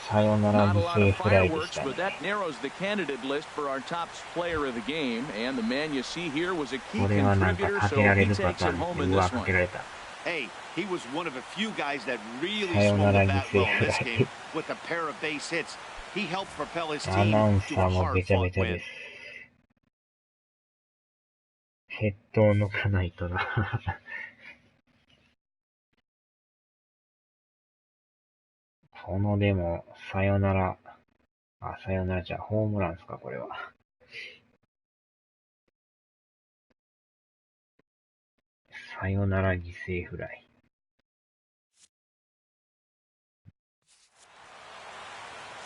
[SPEAKER 4] サヨナラ犠牲フライでしたね。これはなんかかけられるパターンでうわかけられた。
[SPEAKER 5] Hey, he was one of a few guys that really swung the bat well in this game with a pair of base hits. He helped propel his team to a hard-fought win.
[SPEAKER 4] ヘッドを抜かないとな。このでも、サヨナラじゃホームランですか、これは。サヨナラ犠牲フライ。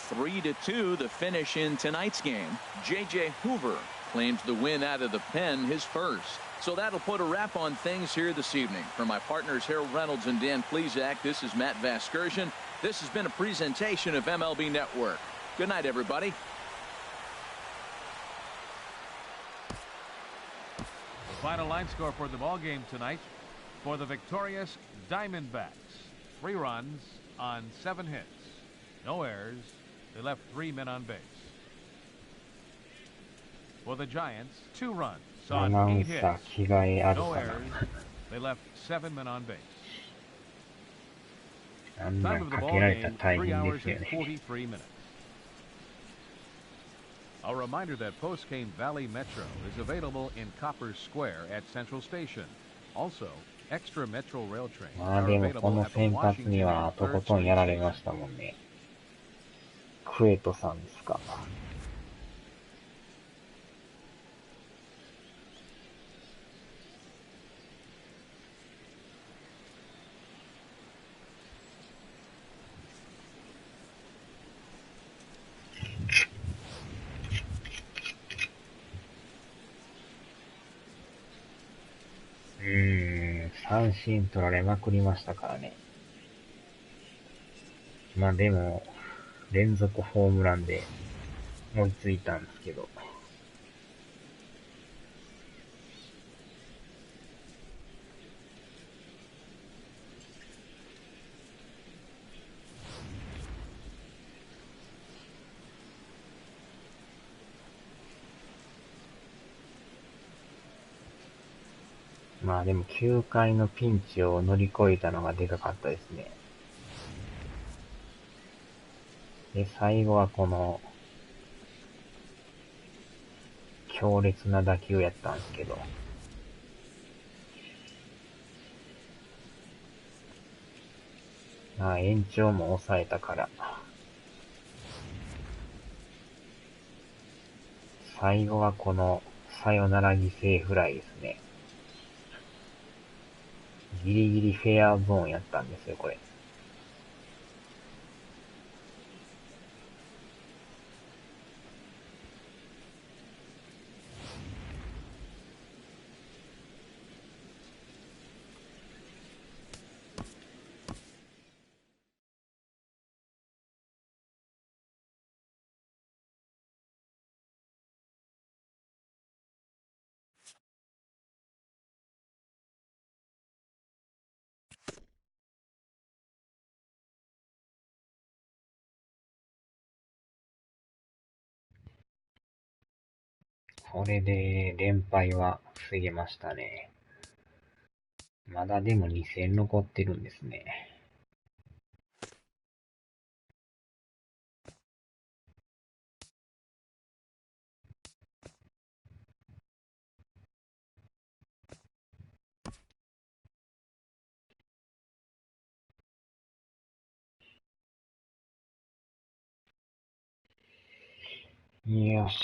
[SPEAKER 1] 3-2 the finish in tonight's game. J.J. Hoover claims the win out of the pen, his first. So that'll put a wrap on things here this evening. For my partners Harold Reynolds and Dan Plesac, this is Matt Vasgersian. This has been a presentation of MLB Network. Good night, everybody.
[SPEAKER 3] The final line score for the ball game tonight: for the victorious Diamondbacks, 3 runs on 7 hits, no errors. They left 3 men on base. For the Giants, 2 runs on 8 hits, no errors. They left 7 men on base. Time of the ball game, 3 hours and 43 minutes. A reminder that Postcane Valley Metro is available in Copper Square at Central Station. Also, extra Metro rail trains
[SPEAKER 4] まあ
[SPEAKER 3] are
[SPEAKER 4] でもこ
[SPEAKER 3] available
[SPEAKER 4] の
[SPEAKER 3] at the
[SPEAKER 4] 先発に
[SPEAKER 3] Washington
[SPEAKER 4] は
[SPEAKER 3] and
[SPEAKER 4] とこ
[SPEAKER 3] Third
[SPEAKER 4] とんやられ
[SPEAKER 3] Street
[SPEAKER 4] ま
[SPEAKER 3] stations.
[SPEAKER 4] したもんね。クエトさんですか。三振取られまくりましたからね。まあでも、連続ホームランで追いついたんですけど。まあでも9回のピンチを乗り越えたのがでかかったですね。で、最後はこの強烈な打球やったんですけど。まあ延長も抑えたから。最後はこのサヨナラ犠牲フライですね。ギリギリフェアゾーンやったんですよ、これ。これで連敗は防げましたね。まだでも2戦残ってるんですね。よし、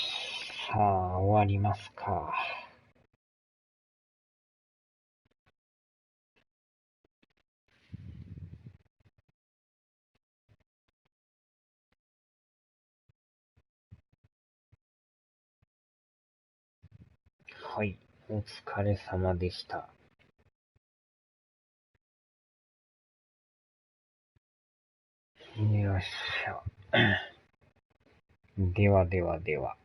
[SPEAKER 4] さあ終わりますか。はい、お疲れ様でした。よっしゃ。ではではでは。